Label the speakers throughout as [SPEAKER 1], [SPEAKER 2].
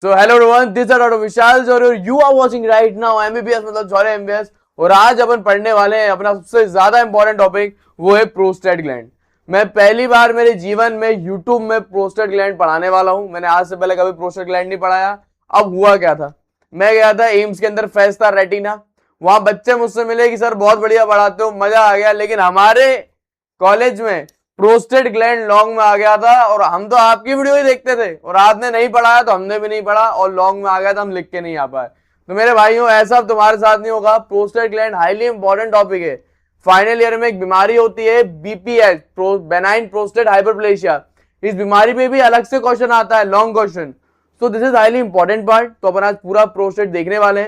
[SPEAKER 1] So hello everyone, this is Dr. Vishal Jory. You are watching right now MBBS मतलब जॉरी MBBS और आज अपन पढ़ने वाले हैं अपना सबसे ज्यादा इंपॉर्टेंट टॉपिक, वो है प्रोस्टेट ग्लैंड। मैं पहली बार मेरे जीवन में YouTube में प्रोस्टेट ग्लैंड पढ़ाने वाला हूं। मैंने आज से पहले कभी प्रोस्टेट ग्लैंड नहीं पढ़ाया। अब हुआ क्या था, मैं गया था एम्स के अंदर, फेस्ट था रेटिना। वहां बच्चे मुझसे मिले कि सर बहुत बढ़िया पढ़ाते हो, मजा आ गया। लेकिन हमारे कॉलेज में प्रोस्टेट ग्लैंड लॉन्ग में आ गया था और हम तो आपकी वीडियो ही देखते थे और आपने नहीं पढ़ाया तो हमने भी नहीं पढ़ा और लॉन्ग में आ गया था, हम लिख के नहीं आ पाए। तो मेरे भाइयों, ऐसा तुम्हारे साथ नहीं होगा। Prostate gland highly important topic है। फाइनल ईयर में एक बीमारी होती है बीपीएच, बेनाइन प्रोस्टेट हाइपरप्लेशिया। इस बीमारी पे भी अलग से क्वेश्चन आता है, long question. So this is highly important part. तो अपन आज पूरा प्रोस्टेट देखने वाले हैं।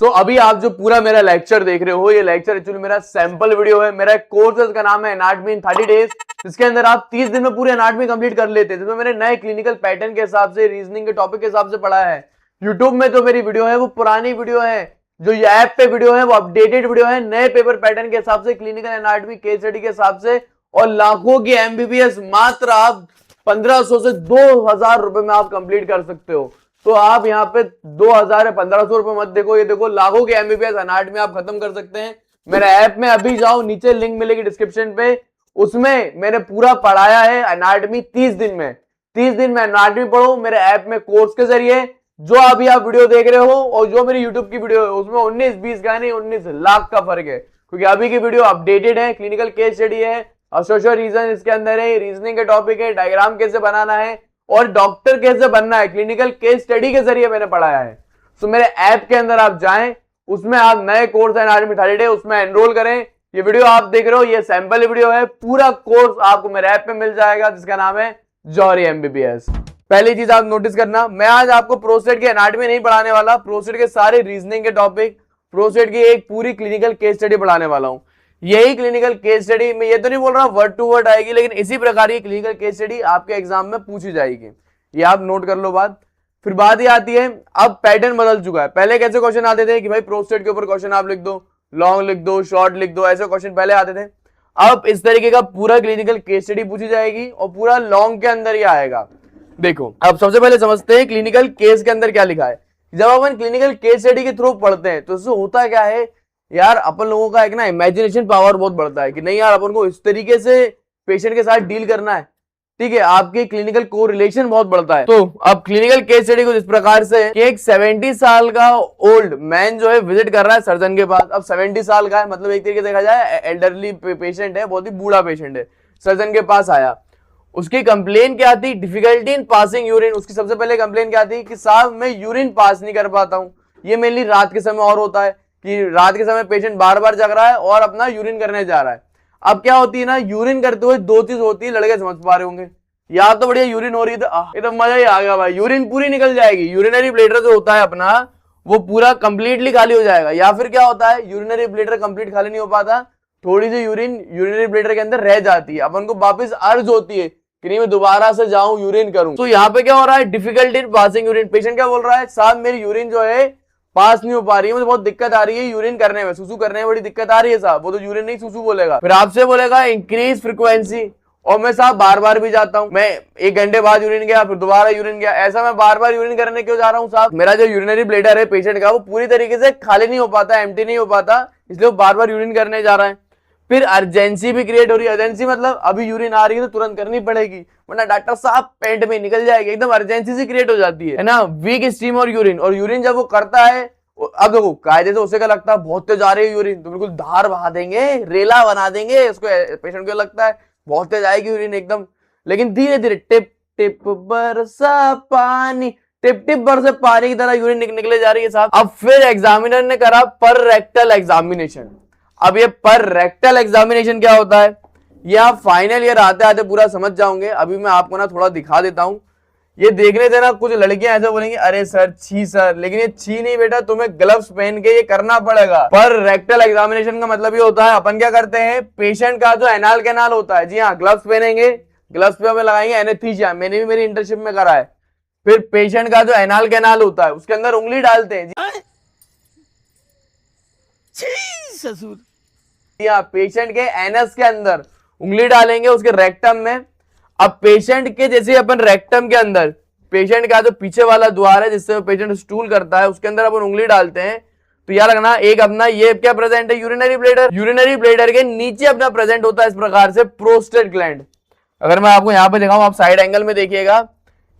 [SPEAKER 1] तो अभी आप जो पूरा मेरा लेक्चर देख रहे हो, ये लेक्चर एक्चुअली मेरा सैंपल वीडियो है। मेरा कोर्स का नाम है एनाटॉमी इन 30 डेज। इसके अंदर आप 30 दिन में पूरे एनाटॉमी कंप्लीट कर लेते हैं। तो मैंने नए क्लिनिकल पैटर्न के हिसाब से, रीजनिंग के टॉपिक के हिसाब से पढ़ाया है। यूट्यूब में जो मेरी वीडियो है वो पुरानी वीडियो है, जो ये ऐप पे वीडियो है वो अपडेटेड वीडियो है, नए पेपर पैटर्न के हिसाब से, क्लिनिकल एनाटॉमी केस स्टडी के हिसाब से। और लाखों की एमबीबीएस मात्र आप 1500 से 2000 रुपए में आप कंप्लीट कर सकते हो। तो आप यहाँ पे 2000 या 1500 रुपए मत देखो, ये देखो लाखों के एमबीबीएस एनाटॉमी आप खत्म कर सकते हैं। मेरे ऐप में अभी जाओ, नीचे लिंक मिलेगी डिस्क्रिप्शन पे, उसमें मैंने पूरा पढ़ाया है एनाटॉमी 30 दिन में। 30 दिन में एनाटॉमी पढ़ो मेरे ऐप में कोर्स के जरिए। जो अभी आप वीडियो देख रहे हो और जो मेरी यूट्यूब की वीडियो है उसमें 19-20 का नहीं 19 लाख का फर्क है, क्योंकि अभी की वीडियो अपडेटेड है, क्लिनिकल केस स्टडी है, एसोसिएशन रीजन इसके अंदर है, रीजनिंग के टॉपिक है, डायग्राम कैसे बनाना है और डॉक्टर कैसे बनना है, क्लिनिकल केस स्टडी के जरिए मैंने पढ़ाया है। तो मेरे ऐप के अंदर आप जाएं, उसमें आप नए कोर्स है एनाटॉमी 30 डे, उसमें एनरोल करें। ये वीडियो आप देख रहे हो ये सैंपल वीडियो है, पूरा कोर्स आपको मेरे ऐप पे मिल जाएगा जिसका नाम है जॉरी एमबीबीएस। पहली चीज आप नोटिस करना, मैं आज आपको प्रोस्टेट की एनाटॉमी नहीं पढ़ाने वाला, प्रोस्टेट के सारे रीजनिंग के टॉपिक, प्रोस्टेट की एक पूरी क्लिनिकल केस स्टडी पढ़ाने वाला हूं। यही क्लिनिकल केस स्टडी, मैं ये तो नहीं बोल रहा वर्ड टू वर्ड आएगी, लेकिन इसी प्रकार की क्लिनिकल केस स्टडी आपके एग्जाम में पूछी जाएगी। ये आप नोट कर लो बात। फिर बात ये आती है, अब पैटर्न बदल चुका है। पहले कैसे क्वेश्चन आते थे कि भाई प्रोस्टेट के ऊपर क्वेश्चन आप लिख दो, लॉन्ग लिख दो, शॉर्ट लिख दो, ऐसे क्वेश्चन पहले आते थे। अब इस तरीके का पूरा क्लिनिकल केस स्टडी पूछी जाएगी और पूरा लॉन्ग के अंदर ही आएगा। देखो, अब सबसे पहले समझते हैं क्लिनिकल केस के अंदर क्या लिखा है। जब अपन क्लिनिकल केस स्टडी के थ्रू पढ़ते हैं तो इससे होता क्या है यार, अपन लोगों का एक ना इमेजिनेशन पावर बहुत बढ़ता है कि नहीं यार अपन को इस तरीके से पेशेंट के साथ डील करना है, ठीक है, आपके क्लिनिकल कोरिलेशन बहुत बढ़ता है। तो अब क्लिनिकल केस स्टडी को इस प्रकार से कि एक 70 साल का ओल्ड मैन जो है विजिट कर रहा है सर्जन के पास। अब 70 साल का है, मतलब एक तरीके से देखा जाए एल्डरली पेशेंट है, बहुत ही बूढ़ा पेशेंट है, सर्जन के पास आया। उसकी कंप्लेन क्या थी, डिफिकल्टी इन पासिंग यूरिन। उसकी सबसे पहले कंप्लेन क्या थी कि साहब मैं यूरिन पास नहीं कर पाता हूं। ये मेनली रात के समय और होता है कि रात के समय पेशेंट बार बार जग रहा है और अपना यूरिन करने जा रहा है। अब क्या होती है ना, यूरिन करते हुए दो चीज होती है, लड़के समझ पा रहे होंगे, या तो बढ़िया यूरिन हो रही है तो ये तो मजा ही आ गया भाई, यूरिन पूरी निकल जाएगी, यूरिनरी ब्लैडर जो होता है अपना वो पूरा कंप्लीटली खाली हो जाएगा। या फिर क्या होता है, यूरिनरी ब्लैडर कंप्लीट खाली नहीं हो पाता, थोड़ी सी यूरिन यूरिनरी ब्लैडर के अंदर रह जाती है, अपन को वापस अर्ज होती है कि नहीं मैं दोबारा से जाऊं यूरिन करूं। तो यहाँ पे क्या हो रहा है, difficulty in passing urine. Patient क्या बोल रहा है, साहब मेरी यूरिन जो है पास नहीं हो पा रही है, मुझे बहुत दिक्कत आ रही है यूरिन करने में, सुसु करने में बड़ी दिक्कत आ रही है साहब। वो तो यूरिन नहीं सुसु बोलेगा, फिर आपसे बोलेगा इंक्रीज फ्रीक्वेंसी। और मैं साहब बार बार भी जाता हूं, मैं 1 घंटे बाद यूरिन गया, फिर दोबारा यूरिन गया, ऐसा मैं बार बार यूरिन करने क्यों जा रहा हूं साहब, मेरा जो यूरिनरी ब्लैडर है पेशेंट का वो पूरी तरीके से खाली नहीं हो पाता, एम्प्टी नहीं हो पाता, इसलिए वो बार बार यूरिन करने जा रहा है। फिर अर्जेंसी भी क्रिएट हो रही है। अर्जेंसी मतलब अभी यूरिन आ रही है तो तुरंत करनी पड़ेगी, वरना डॉक्टर साहब पेट में निकल जाएगी, एकदम अर्जेंसी से क्रिएट हो जाती है ना। वीक स्टीम और यूरिन जब वो करता है, अब देखो कायदे से उसे क्या लगता है, बहुत तेज आ रही है यूरिन तो बिल्कुल धार बहा देंगे, रेला बना देंगे उसको, पेशेंट को लगता है बहुत तेज आएगी यूरिन एकदम, लेकिन धीरे धीरे टिप टिप बरसा पानी, टिप टिप बरसे पानी की तरह यूरिन निकले जा रही है साहब। अब फिर एग्जामिनर ने करा पर रेक्टल एग्जामिनेशन। अब ये पर रेक्टल एग्जामिनेशन क्या होता है, ये आप फाइनल ईयर आते आते पूरा समझ जाओगे। अभी मैं आपको ना थोड़ा दिखा देता हूं, ये देखने से ना कुछ लड़कियां ऐसे बोलेंगी अरे सर छी सर, लेकिन ये छी नहीं बेटा, तुम्हें ग्लव्स पहन के ये करना पड़ेगा। पर रेक्टल एग्जामिनेशन का मतलब ये होता है, अपन क्या करते हैं, पेशेंट का जो एनाल कैनाल होता है, जी हाँ ग्लव्स पहनेंगे, ग्लव्स पे हमें लगाएंगे एनेस्थीसिया, मैंने भी मेरी इंटर्नशिप में करा है। फिर पेशेंट का जो एनाल कैनाल होता है उसके अंदर उंगली डालते हैं, ससुर, पेशेंट के एनस के अंदर उंगली डालेंगे उसके रेक्टम में। अब पेशेंट के जैसे अपन रेक्टम के अंदर, पेशेंट का जो पीछे वाला द्वार है जिससे पेशेंट स्टूल करता है, उसके अंदर अपन उंगली डालते हैं तो याद रखना एक अपना ये क्या प्रेजेंट है, यूरिनरी ब्लैडर। यूरिनरी ब्लैडर के नीचे अपना प्रेजेंट होता है इस प्रकार से प्रोस्टेट ग्लैंड। अगर मैं आपको यहाँ पे दिखाऊं, आप साइड एंगल में देखिएगा,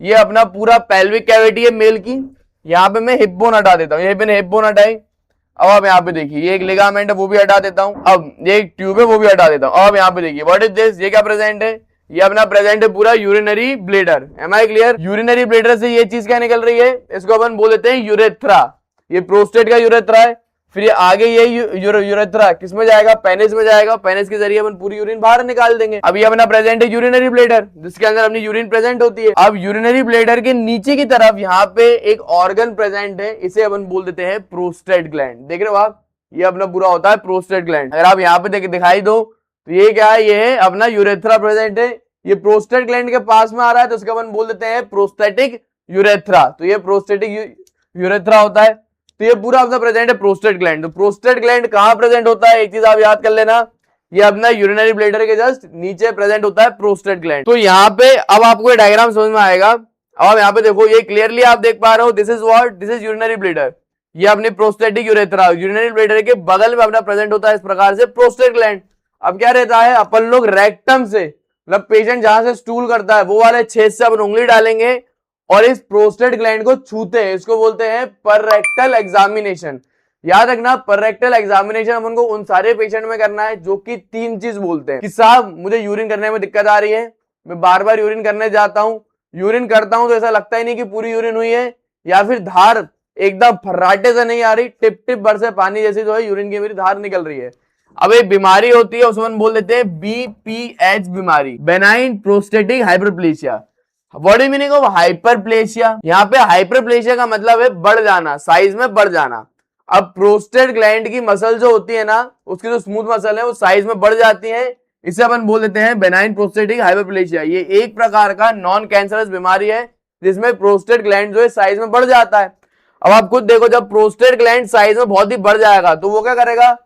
[SPEAKER 1] ये अपना पूरा पेल्विक कैविटी है मेल की। यहाँ पे मैं हिप बोन हटा देता हूँ, ये मैंने हिप बोन हटाई। अब आप यहाँ पे देखिए ये एक लिगामेंट है वो भी हटा देता हूँ। अब ये एक ट्यूब है वो भी हटा देता हूँ। अब आप यहाँ पे देखिए व्हाट इज दिस, ये क्या प्रेजेंट है, ये अपना प्रेजेंट है पूरा urinary bladder. Am I clear? Urinary bladder से ये चीज क्या निकल रही है, इसको अपन बोल देते हैं यूरेथ्रा। ये प्रोस्टेट का यूरेथ्रा है। फिर ये आगे ये यूरेथ्रा किसमें जाएगा, पेनिस में जाएगा। पेनिस के जरिए अपन पूरी यूरिन बाहर निकाल देंगे। अब ये अपना प्रेजेंट है यूरिनरी ब्लैडर जिसके अंदर अपनी यूरिन प्रेजेंट होती है। अब यूरिनरी ब्लैडर के नीचे की तरफ यहाँ पे एक ऑर्गन प्रेजेंट है, इसे अपन बोल देते हैं प्रोस्टेट ग्लैंड। देख रहे हो आप, ये अपना पूरा होता है प्रोस्टेट ग्लैंड। अगर आप यहाँ पे दिखाई दो तो ये क्या है, ये है अपना यूरेथ्रा प्रेजेंट है। ये प्रोस्टेट ग्लैंड के पास में आ रहा है तो इसका अपन बोल देते हैं प्रोस्टेटिक यूरेथ्रा। तो ये प्रोस्टेटिक यूरेथ्रा होता है। तो ये पूरा अपना प्रेजेंट है प्रोस्टेट ग्लैंड। तो प्रोस्टेट ग्लैंड कहां प्रेजेंट होता है, एक चीज आप याद कर लेना, ये अपना यूरिनरी ब्लैडर के जस्ट नीचे प्रेजेंट होता है प्रोस्टेट ग्लैंड। तो यहाँ पे अब आपको ये डायग्राम समझ में आएगा। अब आप यहाँ पे देखो, ये क्लियरली आप देख पा रहे हो, this is what, this is urinary bladder. ये अपनी प्रोस्टेटिक यूरेथ्रा, यूरिनरी ब्लैडर के बगल में अपना प्रेजेंट होता है इस प्रकार से प्रोस्टेट ग्लैंड। अब क्या रहता है, अपन लोग रेक्टम से, मतलब पेशेंट जहां से स्टूल करता है वो वाले छेद से अपन उंगली डालेंगे और इस प्रोस्टेट ग्लैंड को छूते हैं। इसको बोलते हैं पररेक्टल एग्जामिनेशन। याद रखना, पररेक्टल एग्जामिनेशन अपन को उन सारे पेशेंट में करना है जो कि 3 चीज बोलते हैं कि साहब मुझे यूरिन करने में दिक्कत आ रही है, मैं बार बार यूरिन करने जाता हूं, यूरिन करता हूं तो ऐसा लगता ही नहीं कि पूरी यूरिन हुई है, या फिर धार एकदम फर्राटे से नहीं आ रही, टिप टिप भर से पानी जैसी जो है यूरिन की मेरी धार निकल रही है। अब एक बीमारी होती है उसमें हम बोल देते हैं BPH बीमारी, benign prostatic hyperplasia. What is meaning of hyperplasia? यहाँ पे हाइपरप्लेशिया का मतलब है बढ़ जाना, साइज में बढ़ जाना। अब प्रोस्टेट ग्लैंड की मसल जो होती है ना, उसकी जो स्मूथ मसल है वो साइज में बढ़ जाती है, इसे अपन बोल देते हैं बेनाइन प्रोस्टेटिक हाइपरप्लेशिया। ये एक प्रकार का नॉन कैंसरस बीमारी है जिसमें प्रोस्टेट ग्लैंड जो है साइज में बढ़ जाता है। अब आप खुद देखो, जब प्रोस्टेट ग्लैंड साइज में बहुत ही बढ़ जाएगा तो वो क्या करेगा,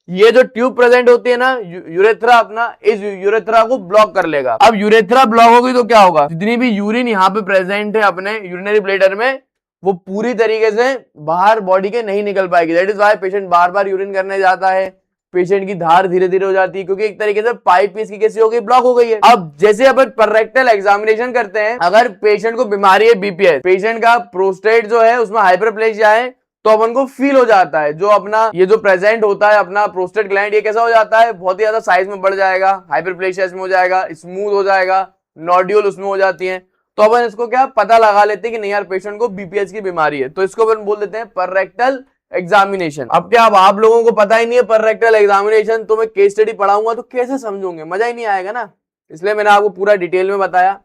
[SPEAKER 1] ये जो ट्यूब प्रेजेंट होती है ना यूरेथ्रा अपना, इस यूरेथ्रा को ब्लॉक कर लेगा। अब यूरेथ्रा ब्लॉक होगी तो क्या होगा, जितनी भी यूरिन यहाँ पे प्रेजेंट है अपने यूरिनरी ब्लैडर में वो पूरी तरीके से बाहर बॉडी के नहीं निकल पाएगी। That is why patient bar bar urine करने जाता है, पेशेंट की धार धीरे धीरे हो जाती है, क्योंकि एक तरीके से पाइप पीस की कैसी हो गई, ब्लॉक हो गई है। अब जैसे अपन पररेक्टल एग्जामिनेशन करते हैं, अगर पेशेंट को बीमारी है BPH, पेशेंट का प्रोस्टेट जो है उसमें हाइपरप्लेशिया है, तो अपन को फील हो जाता है जो अपना ये जो प्रेजेंट होता है अपना प्रोस्टेट ग्लैंड, ये कैसा हो जाता है, बहुत ही ज्यादा साइज में बढ़ जाएगा, हाइपरप्लेशिया इसमें हो जाएगा, स्मूथ हो जाएगा, नोड्यूल उसमें हो जाती है। तो अपन इसको क्या पता लगा लेते हैं कि नहीं यार पेशेंट को BPH की बीमारी है, तो इसको अपन बोल देते हैं पररेक्टल एग्जामिनेशन। अब क्या अब आप लोगों को पता ही नहीं है पररेक्टल एग्जामिनेशन, तो मैं केस स्टडी पढ़ाऊंगा तो कैसे समझोगे, मजा ही नहीं आएगा ना। इसलिए मैंने आपको पूरा डिटेल में बताया।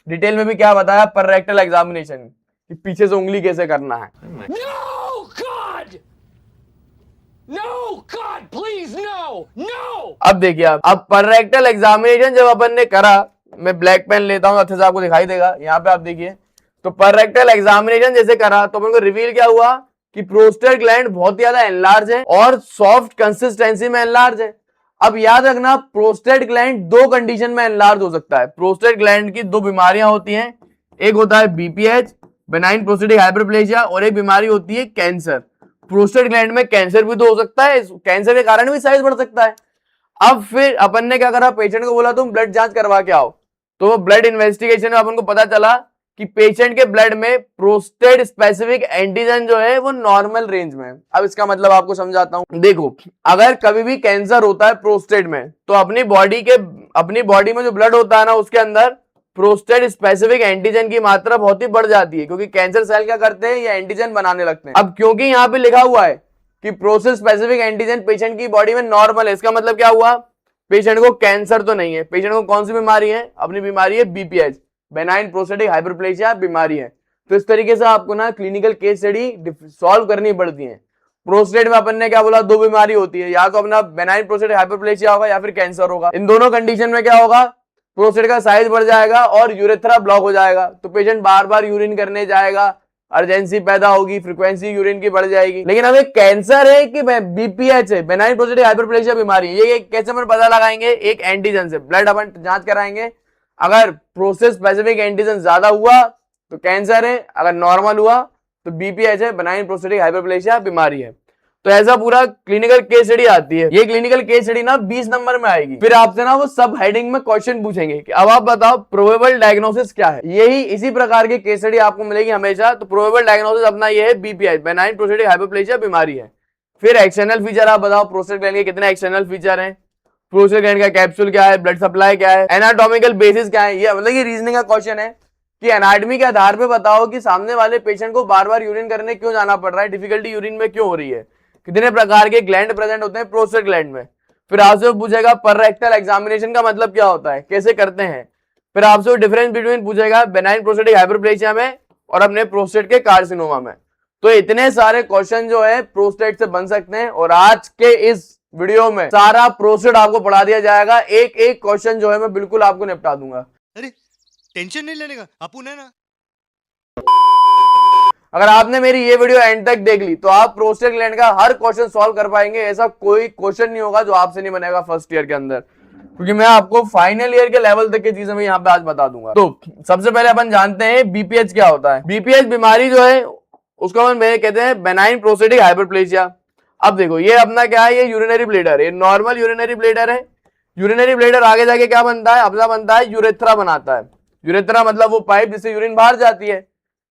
[SPEAKER 1] डिटेल में भी क्या बताया, पररेक्टल एग्जामिनेशन कि पीछे से उंगली कैसे करना है। No, God, please, no, no! अब देखिए, अब पररेक्टल एग्जामिनेशन जब अपन ने करा, मैं ब्लैक पेन लेता हूं अच्छे से आपको दिखाई देगा, यहाँ पे आप देखिए। तो पररेक्टल एग्जामिनेशन जैसे करा तो अपन को रिवील क्या हुआ कि प्रोस्टेट ग्लैंड बहुत ज्यादा एनलार्ज है और सॉफ्ट कंसिस्टेंसी में एनलार्ज है। अब याद रखना, प्रोस्टेट ग्लैंड 2 कंडीशन में एनलार्ज हो सकता है। प्रोस्टेट ग्लैंड की 2 बीमारियां होती हैं, एक होता है BPH बेनाइन प्रोस्टेटिक हाइपरप्लेशिया, और एक बीमारी होती है कैंसर। प्रोस्टेट ग्लैंड में कैंसर भी तो हो सकता है, कैंसर के कारण भी साइज बढ़ सकता है। अब फिर अपन ने क्या करा, पेशेंट को बोला तुम ब्लड जांच करवा के आओ। तो ब्लड इन्वेस्टिगेशन में अपन को पता चला कि पेशेंट के ब्लड में प्रोस्टेट स्पेसिफिक एंटीजन जो है वो नॉर्मल रेंज में है। अब इसका मतलब आपको समझाता हूं। देखो, अगर कभी भी कैंसर होता है प्रोस्टेट में, तो अपनी बॉडी में जो ब्लड होता है ना, उसके अंदर प्रोस्टेट स्पेसिफिक एंटीजन की मात्रा बहुत ही बढ़ जाती है, क्योंकि कैंसर सेल क्या करते हैं, ये एंटीजन बनाने लगते हैं। अब क्योंकि यहाँ पे लिखा हुआ है कि प्रोस्टेट स्पेसिफिक एंटीजन पेशेंट की बॉडी में नॉर्मल है, इसका मतलब क्या हुआ, पेशेंट को कैंसर तो नहीं है। पेशेंट को कौन सी बीमारी है, अपनी बीमारी है BPH बेनाइन प्रोस्टेटिक हाइपरप्लेशिया बीमारी है। तो इस तरीके से आपको ना क्लिनिकल केस स्टडी सॉल्व करनी पड़ती है। प्रोस्टेट में अपन ने क्या बोला, 2 बीमारी होती है, या तो अपना बेनाइन प्रोस्टेटिक हाइपरप्लेशिया होगा या फिर कैंसर होगा। इन दोनों कंडीशन में क्या होगा, प्रोस्टेट का साइज बढ़ जाएगा और यूरेथ्रा ब्लॉक हो जाएगा, तो पेशेंट बार बार यूरिन करने जाएगा, अर्जेंसी पैदा होगी, फ्रीक्वेंसी यूरिन की बढ़ जाएगी। लेकिन अब एक कैंसर है कि बीपीएच है, बेनाइन प्रोस्टेटिक हाइपरप्लेशिया बीमारी, ये कैसे हम पता लगाएंगे? एक एंटीजन से ब्लड अपन जांच कराएंगे, अगर प्रोसेस स्पेसिफिक एंटीजन ज्यादा हुआ तो कैंसर है, अगर नॉर्मल हुआ तो बीपीएच है, बेनाइन प्रोस्टेटिक हाइपरप्लेशिया बीमारी है। तो ऐसा पूरा क्लिनिकल केस स्टडी आती है। ये क्लिनिकल केस स्टडी ना 20 नंबर में आएगी। फिर आपसे ना वो सब हेडिंग में क्वेश्चन पूछेंगे कि अब आप बताओ प्रोबेबल डायग्नोसिस क्या है। यही इसी प्रकार की केस स्टडी आपको मिलेगी हमेशा। तो प्रोबेबल डायग्नोसिस अपना ये है बीपीएच, बेनाइन प्रोस्टेटिक हाइपरप्लेशिया बीमारी है। फिर एक्सटर्नल फीचर आप बताओ, प्रोस्टेट ग्लैंड के कितने एक्सटर्नल फीचर हैं, प्रोस्टेट ग्लैंड का कैप्सूल क्या है, ब्लड सप्लाई क्या है, एनाटॉमिकल बेसिस क्या है। ये मतलब ये रीजनिंग का क्वेश्चन है कि एनाटॉमी के आधार पे बताओ कि सामने वाले पेशेंट को बार बार यूरिन करने क्यों जाना पड़ रहा है, डिफिकल्टी यूरिन में क्यों हो रही है, कितने प्रकार के ग्लैंड प्रेजेंट होते हैं प्रोस्टेट ग्लैंड में। फिर आपसे पूछेगा पर रेक्टल एग्जामिनेशन का मतलब क्या होता है, कैसे करते हैं। फिर आपसे डिफरेंस बिटवीन पूछेगा बेनाइन प्रोस्टेटिक हाइपरप्लेशिया में और अपने प्रोस्टेट के कार्सिनोमा में। तो इतने सारे क्वेश्चन जो है प्रोस्टेट से बन सकते हैं। और आज के इस वीडियो में सारा प्रोस्टेट आपको पढ़ा दिया जाएगा, एक एक क्वेश्चन जो है मैं बिल्कुल आपको निपटा दूंगा।
[SPEAKER 2] अरे टेंशन नहीं लेने का, अपुन है ना।
[SPEAKER 1] अगर आपने मेरी ये वीडियो एंड तक देख ली तो आप प्रोस्टेट ग्लैंड का हर क्वेश्चन सॉल्व कर पाएंगे। ऐसा कोई क्वेश्चन नहीं होगा जो आपसे नहीं बनेगा फर्स्ट ईयर के अंदर, क्योंकि मैं आपको फाइनल ईयर के लेवल तक की चीजें मैं यहाँ पे आज बता दूंगा। तो सबसे पहले अपन जानते हैं बीपीएच क्या होता है। बीपीएच बीमारी जो है उसको अपन कहते हैं बेनाइन प्रोस्टेटिक हाइपरप्लेशिया। अब देखो ये अपना क्या है, ये यूरिनरी ब्लैडर है, नॉर्मल यूरिनरी ब्लैडर है। यूरिनरी ब्लैडर आगे जाके क्या बनता है, अपना बनता है यूरेथ्रा बनाता है। यूरेथ्रा मतलब वो पाइप जिससे यूरिन बाहर जाती है।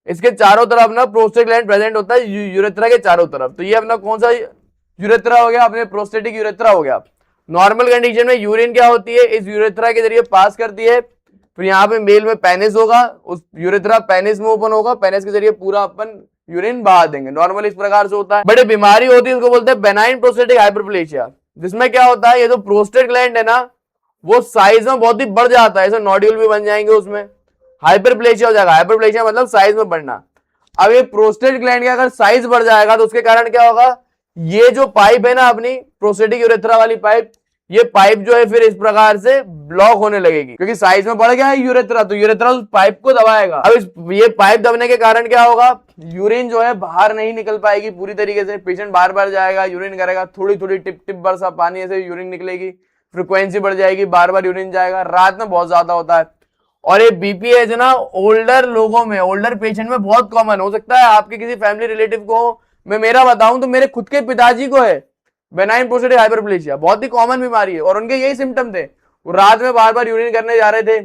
[SPEAKER 1] इसके चारों तरफ ना प्रोस्टेट ग्लैंड प्रेजेंट होता है यूरेथ्रा के चारों तरफ। तो ये अपना कौन सा यूरेथ्रा हो गया, अपने प्रोस्टेटिक यूरेथ्रा हो गया। नॉर्मल कंडीशन में यूरिन क्या होती है, इस यूरेथ्रा के जरिए पास करती है। फिर यहाँ पे मेल में पेनिस होगा, उस यूरेथ्रा पेनिस में ओपन होगा, पेनिस के जरिए पूरा अपन यूरिन बहा देंगे। नॉर्मल इस प्रकार से होता है। बड़े बीमारी होती है उसको बोलते हैं बेनाइन प्रोस्टेटिक हाइपरप्लेशिया, जिसमें क्या होता है, ये जो प्रोस्टेट ग्लैंड है ना वो साइज में बहुत ही बढ़ जाता है, ऐसे नोड्यूल भी बन जाएंगे, उसमें हाइपरप्लेशिया हो जाएगा। हाइपरप्लेशिया मतलब साइज में बढ़ना। अब ये प्रोस्टेट ग्लैंड का अगर साइज बढ़ जाएगा तो उसके कारण क्या होगा, ये जो पाइप है ना अपनी प्रोस्टेटिक यूरेथ्रा वाली पाइप, ये पाइप जो है फिर इस प्रकार से ब्लॉक होने लगेगी, क्योंकि साइज में बढ़ गया है यूरेथ्रा, तो यूरेथ्रा उस पाइप को दबाएगा। अब ये पाइप दबने के कारण क्या होगा, यूरिन जो है बाहर नहीं निकल पाएगी पूरी तरीके से। पेशेंट बार बार जाएगा, यूरिन करेगा, थोड़ी थोड़ी टिप टिप बरसा पानी ऐसे यूरिन निकलेगी, फ्रिक्वेंसी बढ़ जाएगी, बार बार यूरिन जाएगा, रात में बहुत ज्यादा होता है। और ये बीपीएच ना ओल्डर लोगों में, ओल्डर पेशेंट में बहुत कॉमन हो सकता है। आपके किसी फैमिली रिलेटिव को, मैं मेरा बताऊं तो मेरे खुद के पिताजी को है बेनाइन प्रोस्टेटिक हाइपरप्लेशिया, बहुत ही कॉमन बीमारी है। और उनके यही सिम्टम थे, वो रात में बार बार यूरिन करने जा रहे थे,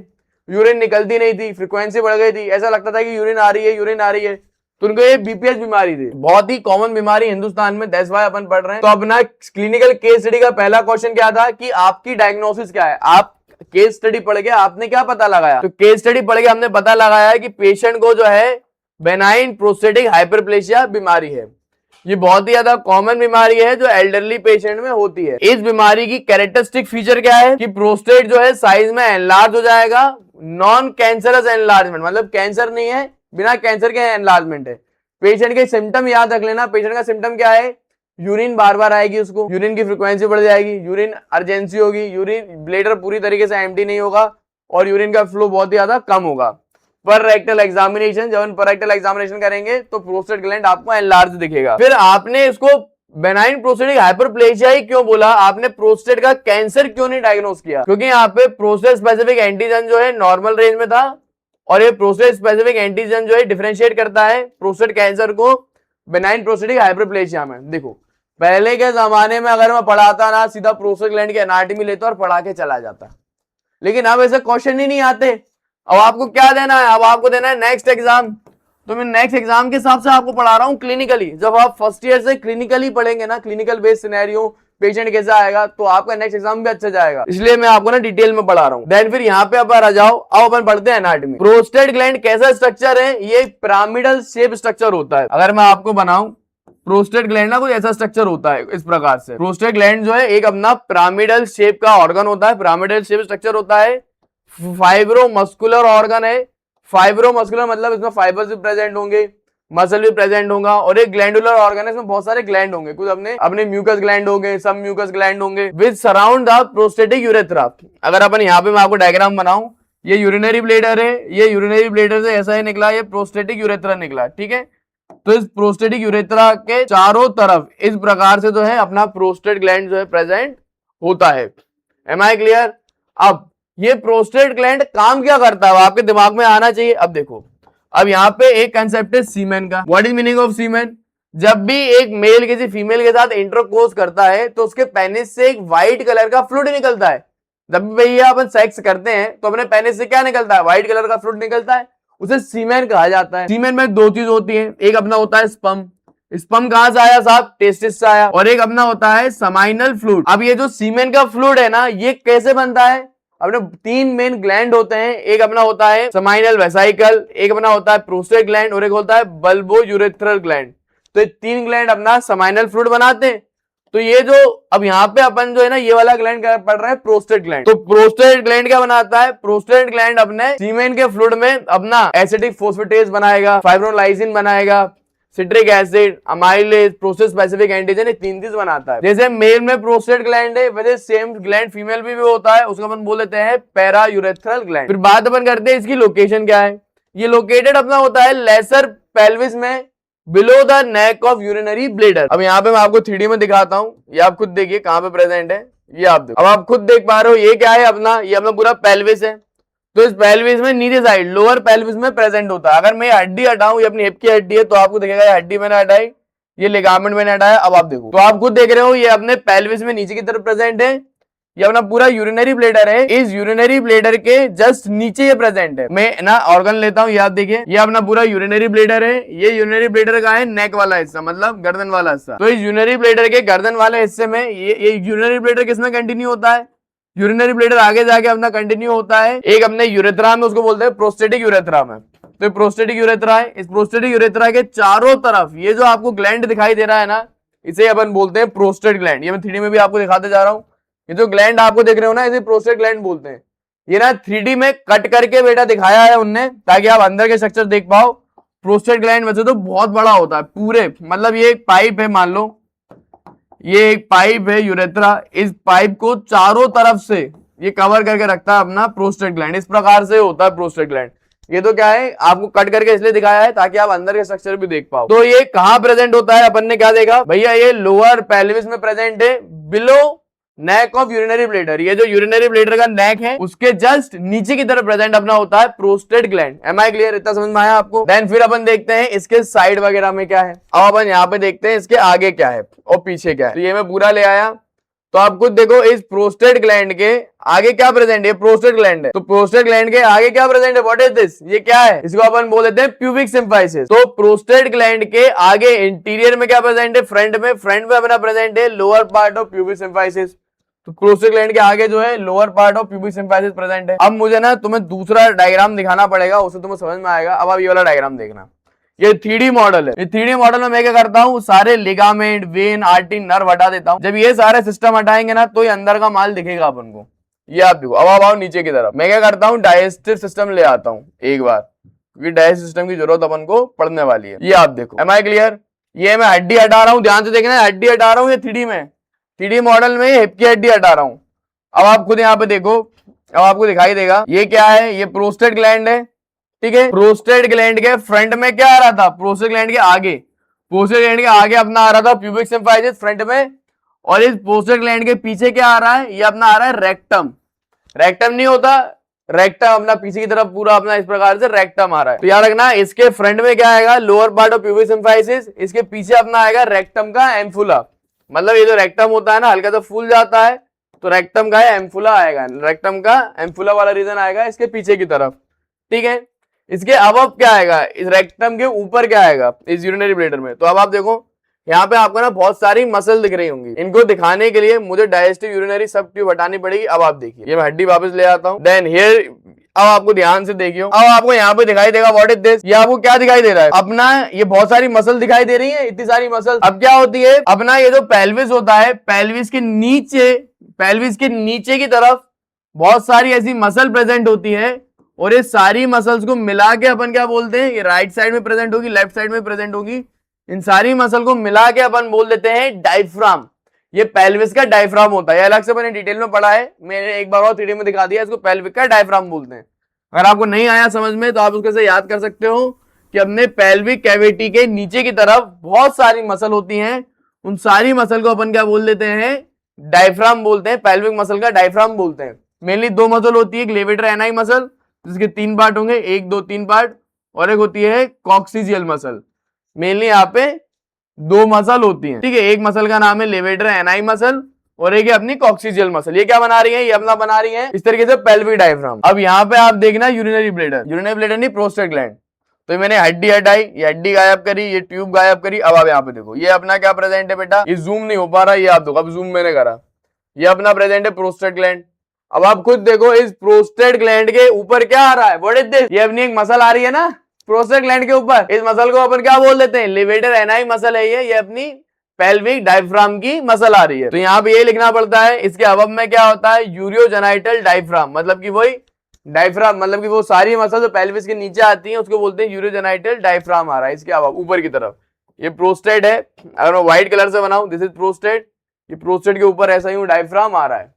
[SPEAKER 1] यूरिन निकलती नहीं थी, फ्रीक्वेंसी बढ़ गई थी, ऐसा लगता था कि यूरिन आ रही है, यूरिन आ रही है। तो उनको ये बीपीएच बीमारी थी, बहुत ही कॉमन बीमारी हिंदुस्तान में, दैट्स व्हाई अपन पढ़ रहे हैं। तो अपना क्लिनिकल केस स्टडी का पहला क्वेश्चन क्या था कि आपकी डायग्नोसिस क्या है। आप केस स्टडी पढ़ के आपने क्या पता लगाया, तो केस स्टडी पढ़ के हमने पता लगाया कि पेशेंट को जो है बेनाइन प्रोस्टेटिक हाइपरप्लेशिया बीमारी है। ये बहुत ही ज्यादा कॉमन बीमारी है जो एल्डरली पेशेंट में होती है। इस बीमारी की कैरेक्टरिस्टिक फीचर क्या है कि प्रोस्टेट जो है साइज में एनलार्ज हो जाएगा, नॉन कैंसरस एनलार्जमेंट, मतलब कैंसर नहीं है, बिना कैंसर के एनलार्जमेंट है। पेशेंट के सिम्टम याद रख लेना, पेशेंट का सिम्टम क्या है, यूरिन बार बार आएगी, उसको यूरिन की फ्रीक्वेंसी बढ़ जाएगी, यूरिन अर्जेंसी होगी, यूरिन ब्लैडर पूरी तरीके से एम्प्टी नहीं होगा और यूरिन का फ्लो बहुत ही ज्यादा कम होगा। पर रेक्टल एग्जामिनेशन, जब हम पर रेक्टल एग्जामिनेशन करेंगे तो प्रोस्टेट ग्लैंड आपको एनलार्ज दिखेगा। फिर आपने इसको बेनाइन प्रोस्टेटिक हाइपरप्लेशिया ही क्यों बोला, आपने प्रोस्टेट का कैंसर क्यों नहीं डायग्नोस किया, क्योंकि यहाँ पे प्रोस्टेट स्पेसिफिक एंटीजन जो है नॉर्मल रेंज में था और ये प्रोस्टेट स्पेसिफिक एंटीजन जो है डिफरेंशिएट करता है प्रोस्टेट कैंसर को बेनाइन प्रोस्टेटिक हाइपरप्लेशिया में। देखो पहले के जमाने में अगर मैं पढ़ाता ना, सीधा प्रोस्टेट ग्लैंड की एनाटॉमी लेता और पढ़ा के चला जाता, लेकिन अब ऐसे क्वेश्चन ही नहीं आते। अब आपको क्या देना है, अब आपको देना है नेक्स्ट एग्जाम। तो मैं नेक्स्ट एग्जाम के हिसाब से आपको पढ़ा रहा हूँ क्लिनिकली। जब आप फर्स्ट ईयर से क्लिनिकली पढ़ेंगे ना, क्लिनिकल बेस्ड सिनेरियो, पेशेंट कैसा आएगा, तो आपका नेक्स्ट एग्जाम भी अच्छा जाएगा। इसलिए मैं आपको ना डिटेल में पढ़ा रहा हूँ। देन फिर यहाँ पे अपन आ जाओ, अब अपन पढ़ते हैं एनाटॉमी। प्रोस्टेट ग्लैंड कैसा स्ट्रक्चर है, ये पिरामिडल शेप स्ट्रक्चर होता है। अगर मैं आपको बनाऊं प्रोस्टेट ग्लैंड ना कुछ ऐसा स्ट्रक्चर होता है इस प्रकार से। प्रोस्टेट ग्लैंड जो है एक अपना पिरामिडल शेप का ऑर्गन होता है, पिरामिडल शेप स्ट्रक्चर होता है, फाइब्रोमस्कुलर ऑर्गन है। फाइब्रोमस्कुलर मतलब इसमें फाइबर्स भी प्रेजेंट होंगे, मसल भी प्रेजेंट होगा, और एक ग्लैंडुलर ऑर्गन है, इसमें बहुत सारे ग्लैंड होंगे, कुछ अपने म्यूकस ग्लैंड होंगे, सब म्यूकस ग्लैंड होंगे with surround the prostatic urethra. अगर अपन यहाँ पे मैं आपको डायग्राम बनाऊं, ये यूरिनरी ब्लैडर है, ये यूरिनरी ब्लैडर से ऐसा ही निकला, ये प्रोस्टेटिक यूरेथ्रा निकला, ठीक है। तो इस प्रोस्टेटिक यूरेथ्रा के चारों तरफ इस प्रकार से जो है अपना प्रोस्टेट ग्लैंड जो है प्रेजेंट होता है। Am I clear? अब ये प्रोस्टेट ग्लैंड काम क्या करता है आपके दिमाग में आना चाहिए। अब देखो, अब यहाँ पे एक कंसेप्ट है सीमेन का। व्हाट इज मीनिंग ऑफ सीमेन? जब भी एक मेल किसी फीमेल के साथ इंटरकोर्स करता है तो उसके पेनिस से एक व्हाइट कलर का फ्लूइड निकलता है। जब भी भैया अपन सेक्स करते हैं तो अपने पेनिस से क्या निकलता है? व्हाइट कलर का फ्लूइड निकलता है, उसे सीमेन कहा जाता है। सीमेन में दो चीज होती है, एक अपना होता है स्पर्म। स्पर्म कहां से आया साहब? टेस्टिस से आया। और एक अपना होता है समाइनल फ्लूइड। अब ये जो सीमेन का फ्लूइड है ना, ये कैसे बनता है? अपने तीन मेन ग्लैंड होते हैं, एक अपना होता है समाइनल वेसाइकल, एक अपना होता है प्रोस्टेट ग्लैंड और एक होता है बल्बो यूरेथ्रल ग्लैंड। तो ये तीन ग्लैंड अपना समाइनल फ्लूइड बनाते हैं। तो ये जो अब यहाँ पे अपन जो है ना, ये वाला ग्लैंड पढ़ रहा है प्रोस्टेट ग्लैंड। तो प्रोस्टेट ग्लैंड क्या बनाता है? प्रोस्टेट ग्लैंड अपने सीमेन के फ्लूइड में अपना एसिटिक फोस्फेटेज बनाएगा, फाइब्रोलाइसिन बनाएगा, citric acid, amylase, process specific antigen, ये तीन चीज बनाता है। जैसे मेल में प्रोस्टेट ग्लैंड है, वैसे सेम ग्लैंड फीमेल भी होता है, उसको अपन बोल देते हैं पैरा यूरेथ्रल ग्लैंड। फिर बात अपन करते हैं इसकी लोकेशन क्या है। ये लोकेटेड अपना होता है लेसर पेल्विस में, below the neck of urinary bladder. अब यहाँ पे मैं आपको 3D में दिखाता हूँ, ये आप खुद देखिए कहाँ पे प्रेजेंट है। ये आप देखो, अब आप खुद देख पा रहे हो ये क्या है अपना, ये अपना पूरा पेल्विस है। तो इस पेल्विस में नीचे साइड लोअर पेल्विस में प्रेजेंट होता है। अगर मैं हड्डी हटाऊं, ये अपनी हिप की हड्डी है, तो आपको दिखेगा ये हड्डी मैंने हटाई, ये लिगामेंट मैंने हटाया। अब आप देखो, तो आप खुद देख रहे हो ये अपने पेल्विस में नीचे की तरफ प्रेजेंट है। ये अपना पूरा यूरिनरी ब्लेडर है, इस यूरिनरी ब्लेडर के जस्ट नीचे ये प्रेजेंट है। मैं ना ऑर्गन लेता हूँ, ये आप देखिए, ये अपना पूरा यूरिनरी ब्लेडर है। ये यूरिनरी ब्लेडर का है नेक वाला हिस्सा, मतलब गर्दन वाला हिस्सा। तो इस यूरिनरी ब्लेडर के गर्दन वाले हिस्से में ये यूरिनरी ब्लेडर किसमें कंटिन्यू होता है? यूरिनरी ब्लेडर आगे जाके अपना कंटिन्यू होता है एक अपने यूरेथ्रा में, उसको बोलते हैं प्रोस्टेटिक यूरेथ्रा में। तो प्रोस्टेटिक यूरेथ्रा है, इस प्रोस्टेटिक यूरेथ्रा के चारों तरफ ये जो आपको ग्लैंड दिखाई दे रहा है ना, इसे अपन बोलते हैं प्रोस्टेट ग्लैंड। ये मैं 3D में भी आपको दिखाते जा रहा हूँ। ये जो ग्लैंड आपको देख रहे हो ना, इसे प्रोस्टेट ग्लैंड बोलते हैं। ये ना 3D में कट करके बेटा दिखाया है उनने, ताकि आप अंदर के स्ट्रक्चर देख पाओ। प्रोस्टेट ग्लैंड वैसे तो बहुत बड़ा होता है पूरे, मतलब ये एक पाइप है, मान लो ये एक पाइप है यूरेथ्रा, इस पाइप को चारों तरफ से ये कवर करके रखता है अपना प्रोस्टेट ग्लैंड। इस प्रकार से होता है प्रोस्टेट ग्लैंड। ये तो क्या है, आपको कट करके इसलिए दिखाया है ताकि आप अंदर के स्ट्रक्चर भी देख पाओ। तो ये कहां प्रेजेंट होता है? अपन ने क्या देखा भैया, ये लोअर पेल्विस में प्रेजेंट है, below neck of urinary bladder. ये जो यूरिनरी ब्लेडर का नेक है, उसके जस्ट नीचे की तरफ प्रेजेंट अपना होता है prostate gland. Am I clear? इतना समझ में आया आपको? देन फिर अपन देखते हैं इसके साइड वगैरह में क्या है। अब अपन यहाँ पे देखते हैं इसके आगे क्या है और पीछे क्या है। तो ये मैं पूरा ले आया, तो आप खुद देखो इस प्रोस्टेट ग्लैंड के आगे क्या प्रेजेंट है? प्रोस्टेट ग्लैंड है। तो प्रोस्टेट ग्लैंड के आगे क्या प्रेजेंट है? What is this? ये क्या है? इसको अपन बोल देते हैं प्यूबिक सिम्फाइसिस। तो प्रोस्टेट ग्लैंड के आगे इंटीरियर में क्या प्रेजेंट है? फ्रंट में अपना प्रेजेंट है lower part of pubic symphysis. तो प्रोस्टेट ग्लैंड के आगे जो है lower part of pubic symphysis present है। अब मुझे ना तुम्हें दूसरा डायग्राम दिखाना पड़ेगा, उससे तुम्हें समझ में आएगा। अब आप ये वाला डायग्राम देखना, ये 3D मॉडल है। ये 3D मॉडल में मैं क्या करता हूँ, सारे लिगामेंट, वेन, आर्टरी, नर्व हटा देता हूँ। जब ये सारे सिस्टम हटाएंगे ना, तो ये अंदर का माल दिखेगा अपन को। ये आप देखो, अब आप आओ नीचे की तरफ। मैं क्या करता हूँ, डाइजेस्टिव सिस्टम ले आता हूँ एक बार, क्योंकि डाइजेस्टिव सिस्टम की जरूरत अपन को पड़ने वाली है। ये आप देखो, एम आई क्लियर? ये मैं हड्डी हटा रहा हूँ, ध्यान से देखना, हड्डी हटा रहा हूँ। ये 3D में, 3D मॉडल में हिप की हड्डी हटा रहा हूँ। अब आप खुद यहाँ पे देखो, अब आपको दिखाई देगा ये क्या है, ये प्रोस्टेट ग्लैंड है, ठीक है। प्रोस्टेट ग्लैंड के फ्रंट में क्या आ रहा था? प्रोस्टेट ग्लैंड के आगे, प्रोस्टेट ग्लैंड के आगे अपना आ रहा था प्यूबिक सिम्फाइसिस फ्रंट में, और इस प्रोस्टेट ग्लैंड के पीछे क्या आ रहा है? ये अपना आ रहा है रेक्टम। रेक्टम नहीं होता, रेक्टम अपना पीछे की तरफ पूरा अपना इस प्रकार से रेक्टम आ रहा है। तो याद रखना, इसके फ्रंट में क्या आएगा? Lower part of pubic symphysis, इसके पीछे अपना आएगा रेक्टम का एम्फुला। मतलब ये जो रेक्टम होता है ना, हल्का सा फूल जाता है, तो रेक्टम का एम्फुला आएगा, रेक्टम का एम्फुला वाला रीजन आएगा इसके पीछे की तरफ, ठीक है। इसके अबव क्या आएगा? इस रेक्टम के ऊपर क्या आएगा इस यूरिनरी ब्लेडर में? तो अब आप देखो, यहाँ पे आपको ना बहुत सारी मसल दिख रही होंगी। इनको दिखाने के लिए मुझे डाइजेस्टिव यूरिनरी सब ट्यूब हटानी पड़ेगी। अब आप देखिए, ये मैं हड्डी वापस ले आता हूँ। देन हियर, अब आपको ध्यान से देखियो, अब आपको यहाँ पे दिखाई देगा व्हाट इज दिस। ये आपको क्या दिखाई दे रहा है? अपना ये बहुत सारी मसल दिखाई दे रही है, इतनी सारी मसल। अब क्या होती है, अपना ये जो पेल्विस होता है, पेल्विस के नीचे की तरफ बहुत सारी ऐसी मसल प्रेजेंट होती है, और ये सारी मसल्स को मिला के अपन क्या बोलते हैं? ये राइट साइड में प्रेजेंट होगी, लेफ्ट साइड में प्रेजेंट होगी। इन सारी मसल को मिला के अपन बोल देते हैं डायफ्राम। ये पेल्विस का डायफ्राम होता है, अलग से मैंने डिटेल में पढ़ा है, मैंने एक बार और 3D में दिखा दिया। इसको पेल्विक का डायफ्राम बोलते हैं। अगर आपको नहीं आया समझ में, तो आप उसके से याद कर सकते हो कि अपने पेल्विक कैविटी के नीचे की तरफ बहुत सारी मसल होती हैं, उन सारी मसल को अपन क्या बोल देते हैं, डायफ्राम बोलते हैं। पेल्विक मसल का डायफ्राम बोलते हैं। मेनली दो मसल होती है, एक लेवेटर एनाई मसल जिसके 3 पार्ट होंगे, 1 2 3 पार्ट, और एक होती है कॉक्सिजियल मसल। मेनली यहाँ पे 2 मसल होती हैं, ठीक है। एक मसल का नाम है लेवेटर एनाई मसल और एक है अपनी कॉक्सिजियल मसल। ये क्या बना रही है, ये अपना बना रही है इस तरीके से पेल्विक डायफ्राम। अब यहाँ पे आप देखना यूरिनरी ब्लैडर, यूरिनरी ब्लैडर नहीं, प्रोस्टेट ग्लैंड। तो मैंने हड्डी हटाई, ये हड्डी गायब करी, ये ट्यूब गायब करी। अब आप यहाँ पे देखो, ये अपना क्या प्रेजेंट है बेटा, ये जूम नहीं हो पा रहा, ये आप देखो, अब जूम मैंने करा, ये अपना प्रेजेंट है प्रोस्टेट ग्लैंड। अब आप खुद देखो इस प्रोस्टेट ग्लैंड के ऊपर क्या आ रहा है, व्हाट इज दिस, ये अपनी एक मसल आ रही है ना प्रोस्टेट ग्लैंड के ऊपर। इस मसल को अपन क्या बोल देते हैं, लेवेटर एनाई मसल है ये अपनी पेल्विक डायफ्राम की मसल आ रही है। तो यहाँ पे ये लिखना पड़ता है, इसके अबव में क्या होता है, यूरियोजेनाइटल डायफ्राम, मतलब कि वही डायफ्राम, मतलब कि वो सारी मसल जो पेल्विस के नीचे आती हैं उसको बोलते हैं यूरियोजेनाइटल डायफ्राम आ रहा है इसके अबव ऊपर की तरफ। ये प्रोस्टेट है, अगर मैं व्हाइट कलर से बनाऊं, दिस इज प्रोस्टेट, ये प्रोस्टेट के ऊपर ऐसा ही डायफ्राम आ रहा है।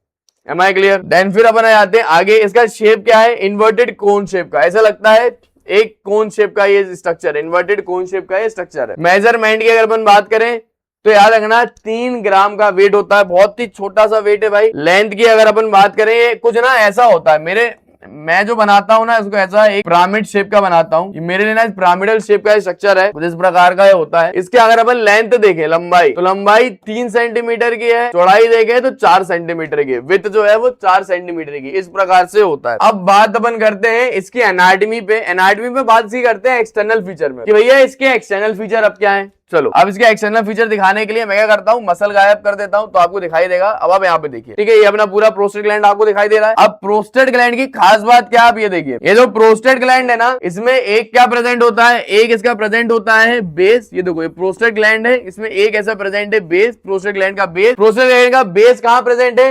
[SPEAKER 1] Am I clear? देन फिर अपन आते हैं आगे, इसका शेप क्या है, इन्वर्टेड कोन शेप का, ऐसा लगता है एक कोन शेप का ये स्ट्रक्चर है, इन्वर्टेड कोन शेप का ये स्ट्रक्चर है। मेजरमेंट की अगर अपन बात करें तो याद रखना 3 ग्राम का वेट होता है, बहुत ही छोटा सा वेट है भाई। लेंथ की अगर अपन बात करें, ये कुछ ना ऐसा होता है, मैं जो बनाता हूँ ना इसको ऐसा एक पिरामिड शेप का बनाता हूँ, ये मेरे लिए ना पिरामिडल शेप का स्ट्रक्चर है, कुछ इस प्रकार का ये होता है। इसके अगर अपन लेंथ देखें, लंबाई, तो लंबाई 3 सेंटीमीटर की है, चौड़ाई देखें तो 4 सेंटीमीटर की, विड्थ जो है वो 4 सेंटीमीटर की, इस प्रकार से होता है। अब बात अपन करते हैं इसकी एनाटॉमी पे, बात सी करते हैं एक्सटर्नल फीचर में कि भैया इसके एक्सटर्नल फीचर अब क्या है। चलो अब इसके एक्सटर्नल फीचर दिखाने के लिए मैं क्या करता हूँ, मसल गायब कर देता हूँ तो आपको दिखाई देगा। अब आप यहाँ पे देखिए, ठीक है, ये अपना पूरा प्रोस्टेट ग्लैंड आपको दिखाई दे रहा है। अब प्रोस्टेट ग्लैंड की खास बात क्या, आप ये देखिए, ये जो प्रोस्टेट ग्लैंड है ना, इसमें एक क्या प्रेजेंट होता है, एक इसका प्रेजेंट होता है बेस। ये देखो, ये प्रोस्टेट ग्लैंड है, इसमें एक ऐसा प्रेजेंट है बेस, प्रोस्टेट ग्लैंड का बेस। प्रोस्टेट ग्लैंड का बेस कहाँ प्रेजेंट है,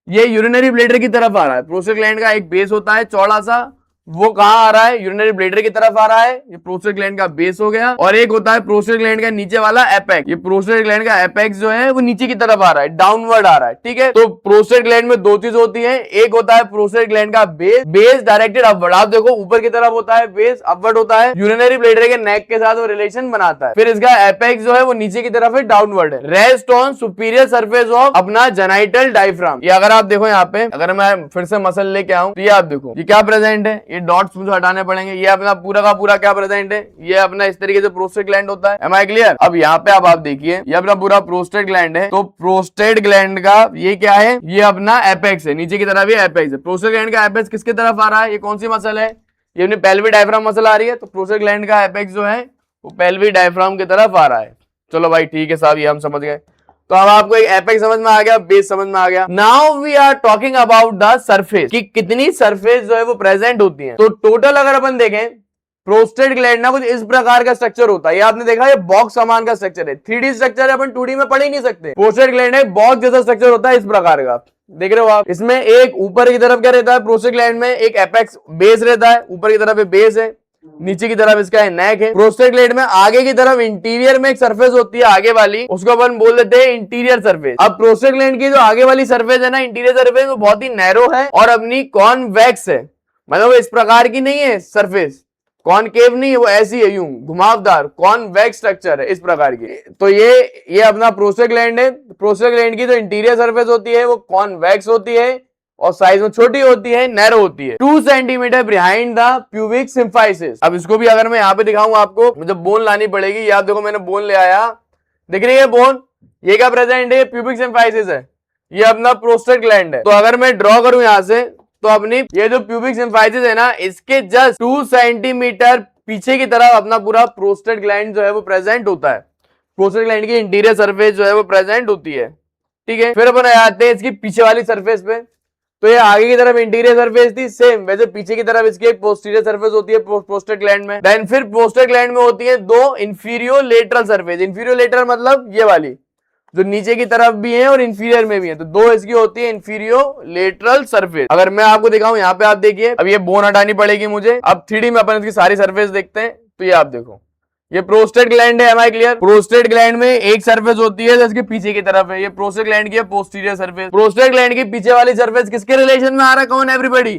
[SPEAKER 1] ये यूरिनरी ब्लैडर की तरफ आ रहा है। प्रोस्टेट ग्लैंड का एक बेस होता है चौड़ा सा, वो कहां आ रहा है, यूरिनरी ब्लैडर की तरफ आ रहा है, ये प्रोस्टेट ग्लैंड का बेस हो गया। और एक होता है प्रोस्टेट ग्लैंड का नीचे वाला एपेक्स, ये प्रोस्टेट ग्लैंड का एपेक्स जो है वो नीचे की तरफ आ रहा है, डाउनवर्ड आ रहा है, ठीक है। तो प्रोस्टेट ग्लैंड में 2 चीज होती है, एक होता है प्रोस्टेट ग्लैंड का बेस, बेस डायरेक्टेड अपवर्ड, आप देखो ऊपर की तरफ होता है बेस, अपवर्ड होता है, यूरिनरी ब्लैडर के नेक के साथ वो रिलेशन बनाता है। फिर इसका एपेक्स जो है वो नीचे की तरफ है, डाउनवर्ड है, rest on superior surface of अपना जेनाइटल डायफ्राम। ये अगर आप देखो यहाँ पे, अगर मैं फिर से मसल लेके आऊं तो ये आप देखो, ये क्या प्रेजेंट है, ये डॉट्स मुझे हटाने पड़ेंगे, ये अपना पूरा का पूरा क्या प्रेजेंट है, ये अपना इस तरीके से प्रोस्टेट ग्लैंड होता है। Am I clear? अब यहाँ पे आप देखिए, ये अपना पूरा प्रोस्टेट ग्लैंड है, तो प्रोस्टेट ग्लैंड का ये क्या है, ये अपना एपेक्स है, नीचे की तरफ ये एपेक्स है। प्रोस्टेट ग्लैंड का एपेक्स किसकी तरफ आ रहा है, ये कौन सी मसल है, ये अपनी पेल्विक डायफ्राम मसल आ रही है, तो प्रोस्टेट ग्लैंड का एपेक्स जो है वो पेल्विक डायफ्राम की तरफ आ रहा है। चलो भाई ठीक है साहब, ये हम समझ गए। तो अब आपको एक एपेक्स समझ में आ गया, बेस समझ में आ गया। Now we are talking about the surface, कि कितनी सरफेस जो है वो प्रेजेंट होती है। तो टोटल अगर अपन देखें, प्रोस्टेट ग्लैंड ना कुछ इस प्रकार का स्ट्रक्चर होता है, ये आपने देखा, ये बॉक्स समान का स्ट्रक्चर है, 3D स्ट्रक्चर है, अपन 2D में पढ़ ही नहीं सकते। प्रोस्टेट ग्लैंड है बॉक्स जैसा स्ट्रक्चर होता है, इस प्रकार का देख रहे हो आप। इसमें एक ऊपर की तरफ क्या रहता है, प्रोस्टेट ग्लैंड में एक एपेक्स बेस रहता है, ऊपर की तरफ बेस है, नीचे की तरफ इसका नेक है। प्रोस्टेट ग्लैंड में आगे की तरफ इंटीरियर में एक सरफेस होती है आगे वाली, उसको अपन बोल देते हैं इंटीरियर सरफेस। अब प्रोस्टेट ग्लैंड की जो आगे वाली सरफेस है ना, इंटीरियर सरफेस, वो बहुत ही नैरो है और अपनी कॉन्वेक्स है, मतलब इस प्रकार की नहीं है सरफेस, कॉनकेव नहीं है, वो ऐसी है, यूं घुमावदार कॉन्वेक्स स्ट्रक्चर है इस प्रकार की। तो ये अपना प्रोस्टेट ग्लैंड है। प्रोस्टेट ग्लैंड की जो इंटीरियर सरफेस होती है वो कॉन्वेक्स होती है और साइज में छोटी होती है, नैरो होती है, 2 centimetre behind the pubic symphysis. अब इसको भी अगर मैं यहाँ पे दिखाऊं आपको, मुझे बोन लानी पड़ेगी, ये आप देखो मैंने बोन ले आया, दिख रही है बोन, ये क्या प्रेजेंट है, प्यूबिक सिम्फाइसिस है, ये अपना प्रोस्टेट ग्लैंड है। तो अगर मैं ड्रॉ करूं यहाँ से, तो अपनी ये जो प्यूबिक सिम्फाइसिस है ना, इसके जस्ट 2 सेंटीमीटर पीछे की तरफ अपना पूरा प्रोस्टेट ग्लैंड जो है वो प्रेजेंट होता है। प्रोस्टेट ग्लैंड की इंटीरियर सरफेस जो है वो प्रेजेंट होती है, ठीक है। फिर अपन आते हैं इसकी पीछे वाली सरफेस पे, तो ये आगे की तरफ इंटीरियर सरफेस थी, सेम वैसे पीछे की तरफ इसकी एक पोस्टीरियर सरफेस होती है प्रोस्टेट ग्लैंड में। देन फिर प्रोस्टेट ग्लैंड में होती है 2 inferior lateral surface. Inferior lateral मतलब ये वाली जो नीचे की तरफ भी है और इंफीरियर में भी है, तो 2 इसकी होती है इंफीरियर लेटरल सरफेस। अगर मैं आपको दिखाऊं, यहाँ पे आप देखिए, अब ये बोन हटानी पड़ेगी मुझे। अब 3D में अपन इसकी सारी सरफेस देखते हैं, तो ये आप देखो, ये प्रोस्टेट ग्लैंड है, am I clear? Prostate gland में एक सरफेस होती है जिसके पीछे की तरफ है, ये प्रोस्टेट ग्लैंड की पोस्टीरियर सरफेस। प्रोस्टेट ग्लैंड की पीछे वाली सरफेस किसके रिलेशन में आ रहा है, कौन एवरीबॉडी,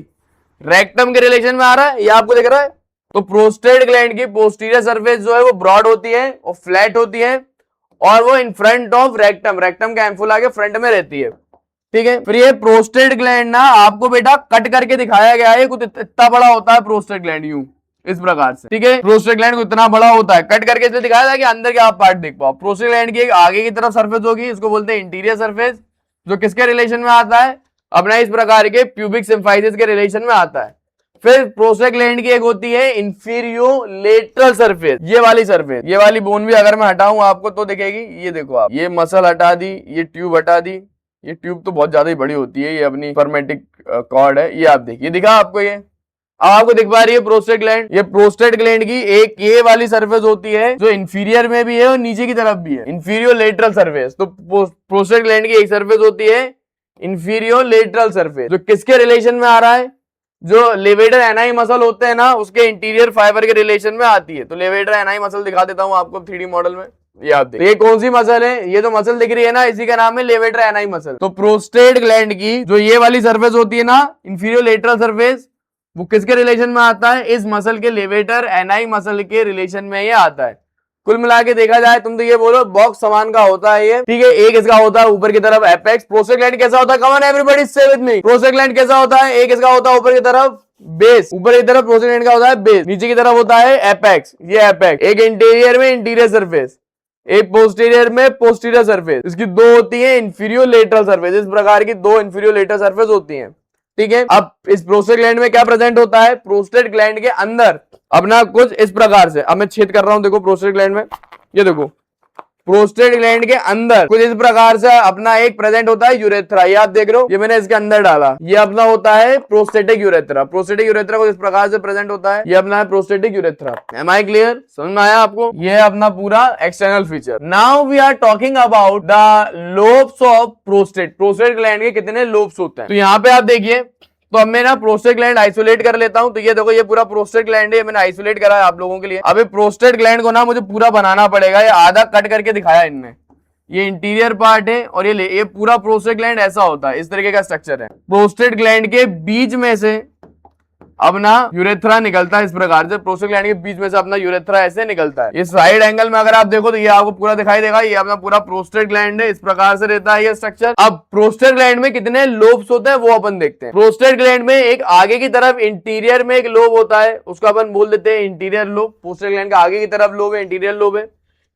[SPEAKER 1] रेक्टम के रिलेशन में आ रहा है, ये आपको दिख रहा है, तो प्रोस्टेट ग्लैंड की पोस्टीरियर सरफेस जो है वो ब्रॉड होती है और फ्लैट होती है और वो in front of rectum, rectum के एम्फुला के फ्रंट में रहती है, ठीक है। फिर ये प्रोस्टेट ग्लैंड ना आपको बेटा कट करके दिखाया गया है, कुछ इतना बड़ा होता है प्रोस्टेट ग्लैंड, यूं इस प्रकार से, ठीक है। प्रोस्टेट ग्लैंड को इतना बड़ा होता है, कट करके इसलिए दिखाया था कि अंदर के आप पार्ट देख पाओ। प्रोस्टेट ग्लैंड की एक आगे की तरफ सरफेस होगी, इसको बोलते हैं इंटीरियर सरफेस, जो किसके रिलेशन में आता है, अपना इस प्रकार के प्यूबिक सिम्फाइसिस के रिलेशन में आता है। फिर प्रोस्टेट ग्लैंड की एक होती है इंफीरियोलेटरल सरफेस, ये वाली सरफेस, ये वाली बोन भी अगर मैं हटाऊं आपको तो दिखेगी, ये देखो आप, ये मसल हटा दी, ये ट्यूब हटा दी, ये ट्यूब तो बहुत ज्यादा ही बड़ी होती है, ये अपनी फर्मेटिक कॉर्ड है, ये आप देखिए, दिखा आपको ये, अब आपको दिख पा रही है प्रोस्टेट ग्लैंड। ये प्रोस्टेट ग्लैंड की एक ये वाली सरफेस होती है जो इंफीरियर में भी है और नीचे की तरफ भी है, इंफीरियोलेटरल सरफेस। तो प्रोस्टेट ग्लैंड की एक सरफेस होती है इंफीरियोलेटरल सरफेस, जो किसके रिलेशन में आ रहा है, जो लेवेटर एनाई मसल होते हैं ना उसके इंटीरियर फाइबर के रिलेशन में आती है। तो लेवेटर एनाई मसल दिखा देता हूं आपको 3D मॉडल में, ये आप देखिए, ये कौन सी मसल है, ये जो मसल दिख रही है ना इसी का नाम है लेवेटर एनाई मसल। तो प्रोस्टेट ग्लैंड की जो ये वाली सरफेस होती है ना इंफीरियोलेटरल सरफेस, वो किसके रिलेशन में आता है, इस मसल के लेवेटर एनाई मसल के रिलेशन में ये आता है। कुल मिला के देखा जाए तुम तो ये बोलो बॉक्स समान का होता है ये, ठीक है। एक इसका होता है ऊपर की तरफ एपेक्स। प्रोस्टेट ग्लैंड कैसा होता है, कम ऑन एवरीबॉडी से विद मी, प्रोस्टेट ग्लैंड कैसा होता है, एक इसका होता है ऊपर की तरफ बेस, ऊपर की तरफ प्रोस्टेट ग्लैंड का होता है बेस, नीचे की तरफ होता है एपेक्स, ये एपेक्स। एक इंटीरियर में इंटीरियर सरफेस, एक पोस्टीरियर में पोस्टीरियर सरफेस, इसकी दो होती है इंफीरियोलेटरल सरफेस, इस प्रकार की दो इंफीरियोलेटरल सरफेस होती है, ठीक है। अब इस प्रोस्टेट ग्लैंड में क्या प्रेजेंट होता है, प्रोस्टेट ग्लैंड के अंदर अपना कुछ इस प्रकार से, अब मैं छेद कर रहा हूं देखो प्रोस्टेट ग्लैंड में, ये देखो प्रोस्टेट ग्लैंड के अंदर कुछ इस प्रकार से अपना एक प्रेजेंट होता है यूरेथ्रा, ये आप देख रहे हो, ये मैंने इसके अंदर डाला, ये अपना होता है प्रोस्टेटिक यूरेथ्रा। प्रोस्टेटिक यूरेथ्रा कुछ इस प्रकार से प्रेजेंट होता है, ये अपना है prostatic urethra. Am I clear, समझ में आया आपको, ये है अपना पूरा external feature. Now we are talking about the lobes of prostate. Prostate gland के कितने लोब्स होते हैं, तो यहाँ पे आप देखिए, तो अब मैं ना प्रोस्टेट ग्लैंड आइसोलेट कर लेता हूं। तो ये देखो ये पूरा प्रोस्टेट ग्लैंड है, मैंने आइसोलेट करा है आप लोगों के लिए। अब प्रोस्टेट ग्लैंड को ना मुझे पूरा बनाना पड़ेगा, ये आधा कट करके दिखाया इनने, ये इंटीरियर पार्ट है और ये पूरा प्रोस्टेट ग्लैंड ऐसा होता है, इस तरीके का स्ट्रक्चर है। प्रोस्टेट ग्लैंड के बीच में से अपना यूरेथ्रा निकलता है इस प्रकार से, प्रोस्टेट ग्लैंड के बीच में से अपना यूरेथ्रा ऐसे निकलता है। इस साइड एंगल में अगर आप देखो तो ये आपको पूरा दिखाई देगा, ये अपना पूरा प्रोस्टेट ग्लैंड है, इस प्रकार से रहता है ये स्ट्रक्चर। अब प्रोस्टेट ग्लैंड में कितने लोब्स होते हैं वो अपन देखते हैं। प्रोस्टेट ग्लैंड में एक आगे की तरफ इंटीरियर में एक लोब होता है, उसको अपन बोल देते हैं इंटीरियर लोब। प्रोस्टेट ग्लैंड का आगे की तरफ लोब है, इंटीरियर लोब है।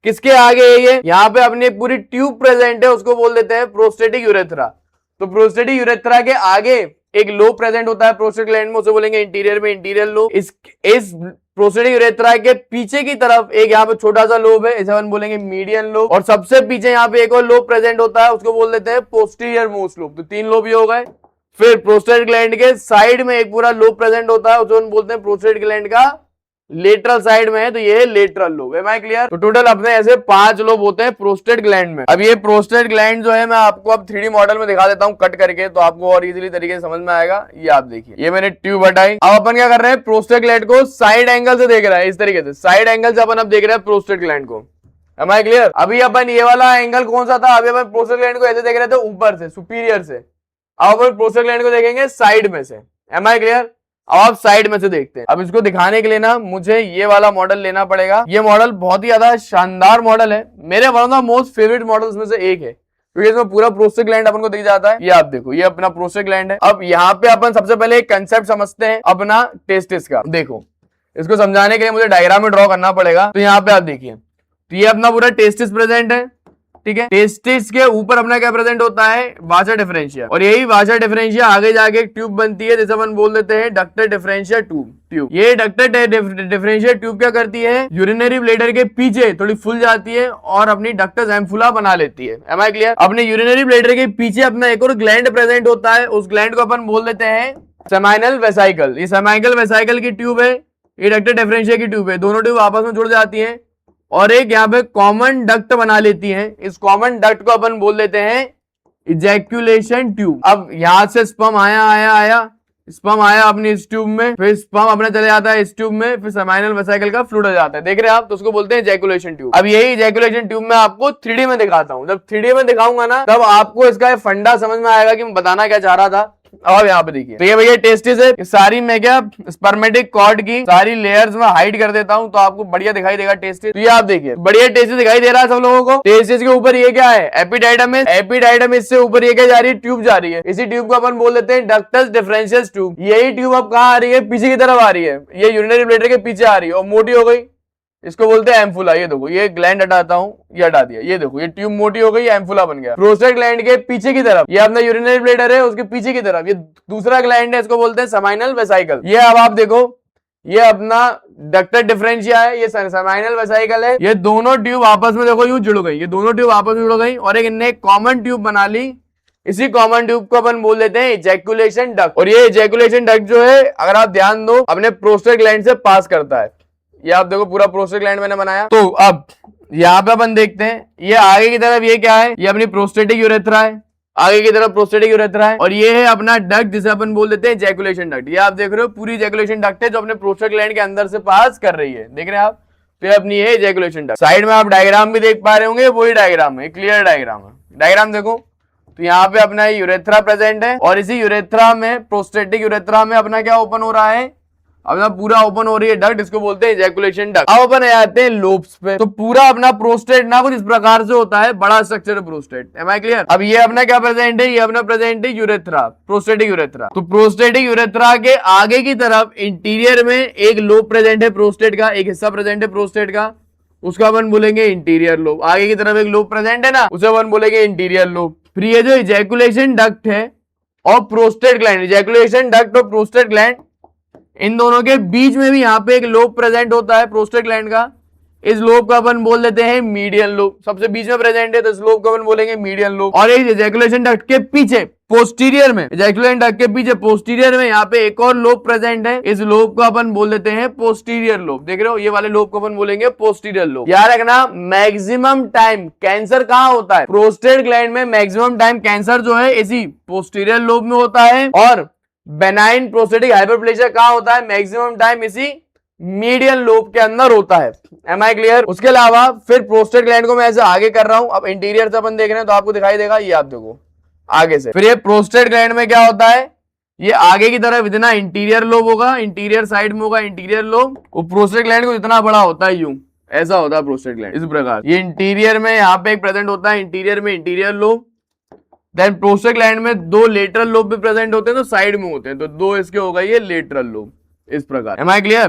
[SPEAKER 1] किसके आगे है ये, यहाँ पे अपनी एक पूरी ट्यूब प्रेजेंट है, उसको बोल देते हैं प्रोस्टेटिक यूरेथ्रा। तो प्रोस्टेटिक यूरेथ्रा के आगे एक लोब प्रेजेंट होता है प्रोस्टेट ग्लैंड में, उसे बोलेंगे इंटीरियर में इंटीरियर लोब। इस प्रोस्टेटिक यूरेथ्रा के पीछे की तरफ एक यहाँ पे छोटा सा लोब है, इसे हम बोलेंगे मीडियन लोब। और सबसे पीछे यहाँ पे एक और लोब प्रेजेंट होता है, उसको बोल देते हैं पोस्टीरियर मोस्ट लोब। तो 3 लोब ही हो गए। फिर प्रोस्टेट ग्लैंड के साइड में एक पूरा लोब प्रेजेंट होता है, उसे हम बोलते हैं प्रोस्टेट ग्लैंड का लेटरल साइड में है, तो ये है lateral lobe. Am I clear. तो टोटल अपने ऐसे 5 लोब होते हैं प्रोस्टेट ग्लैंड में। अब ये प्रोस्टेट ग्लैंड जो है मैं आपको अब 3D मॉडल में दिखा देता हूं कट करके, तो आपको और इजीली तरीके से समझ में आएगा। ये आप देखिए, ये मैंने ट्यूब हटाई। अब अपन क्या कर रहे हैं, प्रोस्टेट ग्लैंड को साइड एंगल से देख रहा है, इस तरीके से साइड एंगल से अपन अब देख रहे हैं प्रोस्टेट ग्लैंड को। Am I clear. अभी अपन ये वाला एंगल कौन सा था, अभी अपन प्रोस्टेट ग्लैंड को ऐसे देख रहे थे ऊपर से, सुपीरियर से। अब अपन प्रोस्टेट ग्लैंड को देखेंगे साइड में से। Am I clear. अब आप साइड में से देखते हैं। अब इसको दिखाने के लिए ना मुझे ये वाला मॉडल लेना पड़ेगा। ये मॉडल बहुत ही ज्यादा शानदार मॉडल है, मेरे one of the most favourite models में से एक है, क्योंकि इसमें पूरा प्रोस्टेट ग्लैंड अपन को दिख जाता है। ये आप देखो, ये अपना प्रोस्टेट ग्लैंड है। अब यहाँ पे अपन सबसे पहले एक कंसेप्ट समझते हैं अपना टेस्टिस का। देखो, इसको समझाने के लिए मुझे डायग्राम में ड्रॉ करना पड़ेगा। तो यहाँ पे आप देखिए, तो ये अपना पूरा टेस्टिस प्रेजेंट है, ठीक है। टेस्टिस के ऊपर अपना क्या प्रेजेंट होता है, वासा डिफरेंशिया, और यही वासा डिफरेंशिया आगे जाके एक ट्यूब बनती है, जैसे अपन बोल देते हैं डक्टर डिफरेंशिया ट्यूब। ये डक्टर डिफरेंशिया ट्यूब क्या करती है, यूरिनरी ब्लैडर के पीछे थोड़ी फुल जाती है और अपनी डक्टस एम्फुला बना लेती है। Am I clear. अपने यूरिनरी ब्लैडर के पीछे अपना एक और ग्लैंड प्रेजेंट होता है, उस ग्लैंड को अपन बोल देते हैं सेमाइनल वेसाइकल। ये सेमाइनल वेसाइकल की ट्यूब है, ये डक्टर डिफरेंशिया की ट्यूब है। दोनों ट्यूब आपस में जुड़ जाती है और एक यहाँ पे कॉमन डक्ट बना लेती हैं। इस कॉमन डक्ट को अपन बोल देते हैं इजैक्यूलेशन ट्यूब। अब यहां से स्पर्म आया स्पर्म आया अपनी इस ट्यूब में, फिर स्पर्म अपने चले जाता है इस ट्यूब में, फिर सेमाइनल वेसिकल का फ्लूइड हो जाता है, देख रहे हैं आप। तो उसको बोलते हैं इजैक्यूलेशन ट्यूब। अब यही इजैक्यूलेशन ट्यूब मैं आपको 3D में दिखाता हूं। जब 3D में दिखाऊंगा ना, तब आपको इसका फंडा समझ में आएगा कि मैं बताना क्या चाह रहा था। अब यहाँ पे देखिए, तो ये भैया टेस्टिस है, सारी मैं क्या स्पर्मेटिक कॉर्ड की सारी लेयर्स में हाइड कर देता हूँ तो आपको बढ़िया दिखाई देगा टेस्टिस। तो ये आप देखिए बढ़िया टेस्टिस दिखाई दे रहा है सब लोगों को। टेस्टिस के ऊपर ये क्या है, एपिडाइडमिस। एपिडाइडमिस से ऊपर ये क्या जा रही है, ट्यूब जा रही है। इसी ट्यूब को अपन बोल देते हैं डक्टस डिफरेंशियस ट्यूब। यही ट्यूब अब कहाँ आ रही है, पीछे की तरफ आ रही है, ये यूरिनरी ब्लैडर के पीछे आ रही है और मोटी हो गई, इसको बोलते हैं एम्फुला। ये देखो ये ग्लैंड हटाता हूँ, ये हटा दिया, ये देखो ये ट्यूब मोटी हो गई, एम्फुला बन गया। प्रोस्टेट ग्लैंड के पीछे की तरफ ये अपना यूरिनरी ब्लैडर है, उसके पीछे की तरफ ये दूसरा ग्लैंड है, इसको बोलते हैं सेमाइनल वेसिकल। ये अब आप देखो ये अपना डक्टर डिफरेंशिया है, ये सेमाइनल वेसिकल है। ये दोनों ट्यूब आपस में देखो यूं जुड़ गई, ये दोनों ट्यूब आपस में जुड़ गई और एक इनने कॉमन ट्यूब बना ली। इसी कॉमन ट्यूब को अपन बोल देते हैं इजैकुलेशन डक्ट। और ये इजैकुलेशन डक्ट जो है अगर आप ध्यान दो अपने प्रोस्टेट ग्लैंड से पास करता है। ये आप देखो पूरा प्रोस्टेट ग्लैंड मैंने बनाया। तो अब यहाँ पे अपन देखते हैं ये आगे की तरफ ये क्या है, ये अपनी प्रोस्टेटिक यूरेथ्रा है, आगे की तरफ प्रोस्टेटिक यूरेथ्रा है और ये है अपना डक्ट जिसे अपन बोल देते हैं इजैकुलेशन डक्ट। ये आप देख रहे हो पूरी इजैकुलेशन डक्ट है जो अपने प्रोस्टेट ग्लैंड के अंदर से पास कर रही है, देख रहे हैं आप। तो ये अपनी है इजैकुलेशन डक्ट। साइड में आप डायग्राम भी देख पा रहे होंगे, वही डायग्राम है, क्लियर डायग्राम है। डायग्राम देखो तो यहाँ पे अपना यूरेथ्रा प्रेजेंट है और इसी यूरेथ्रा में प्रोस्टेटिक यूरेथ्रा में अपना क्या ओपन हो रहा है, अपना पूरा ओपन हो रही है डक्ट, इसको बोलते हैं इजैकुलेशन डक्ट। अब अपन आते हैं लोब्स पे। तो पूरा अपना प्रोस्टेट ना कुछ इस प्रकार से होता है, बड़ा स्ट्रक्चर है प्रोस्टेट, एम आई क्लियर। अब ये अपना क्या प्रेजेंट है, ये अपना प्रेजेंट है यूरेथ्रा, प्रोस्टेटिक यूरेथ्रा। तो प्रोस्टेटिक यूरेथ्रा के आगे की तरफ इंटीरियर में एक लोब प्रेजेंट है प्रोस्टेट का, एक हिस्सा प्रेजेंट है प्रोस्टेट का, उसका अपन बोलेंगे इंटीरियर लोब। आगे की तरफ एक लोब प्रेजेंट है ना, उसे अपन बोलेंगे इंटीरियर लोब। फिर ये जो इजैकुलेशन डक्ट है और प्रोस्टेट ग्लैंड, इजैकुलेशन डक्ट और प्रोस्टेट ग्लैंड, इन दोनों के बीच में भी यहाँ पे एक लोब प्रेजेंट होता है प्रोस्टेट ग्लैंड का। इस लोब को अपन बोल देते हैं मीडियन लोब, सबसे बीच में प्रेजेंट है तो इस लोब को अपन बोलेंगे मीडियन लोब। और इस इजैकुलेशन डक्ट के पीछे पोस्टीरियर में, इजैकुलेशन डक्ट के पीछे पोस्टीरियर में यहाँ पे एक और लोब प्रेजेंट है, इस लोब को अपन बोल देते हैं पोस्टीरियर लोब। देख रहे हो ये वाले लोब को अपन बोलेंगे पोस्टीरियर लोब। याद रखना मैक्सिमम टाइम कैंसर कहाँ होता है, प्रोस्टेट ग्लैंड में मैक्सिमम टाइम कैंसर जो है इसी पोस्टीरियर लोब में होता है और बेनाइन प्रोस्टेटिक हाइपरप्लेजिया कहाँ होता है, मैक्सिमम टाइम इसी मीडियन लोब के अंदर होता है। Am I clear. उसके अलावा फिर प्रोस्टेट ग्लैंड को मैं ऐसे आगे कर रहा हूं, अब इंटीरियर से अपन देख रहे हैं तो आपको दिखाई देगा, ये आप देखो आगे से। फिर ये प्रोस्टेट ग्लैंड में क्या होता है, ये आगे की तरफ इतना इंटीरियर लोब होगा, इंटीरियर साइड में होगा इंटीरियर लोब। वो प्रोस्टेट ग्लैंड को इतना बड़ा होता है, यूं ऐसा होता है प्रोस्टेट ग्लैंड इस प्रकार। ये इंटीरियर में यहाँ पे एक प्रेजेंट होता है, इंटीरियर में interior lobe. Then prostate gland में दो लेटरल लोब भी प्रेजेंट होते हैं तो साइड में होते हैं, तो दो इसके हो गए ये लेटरल लोब इस प्रकार। Am I clear.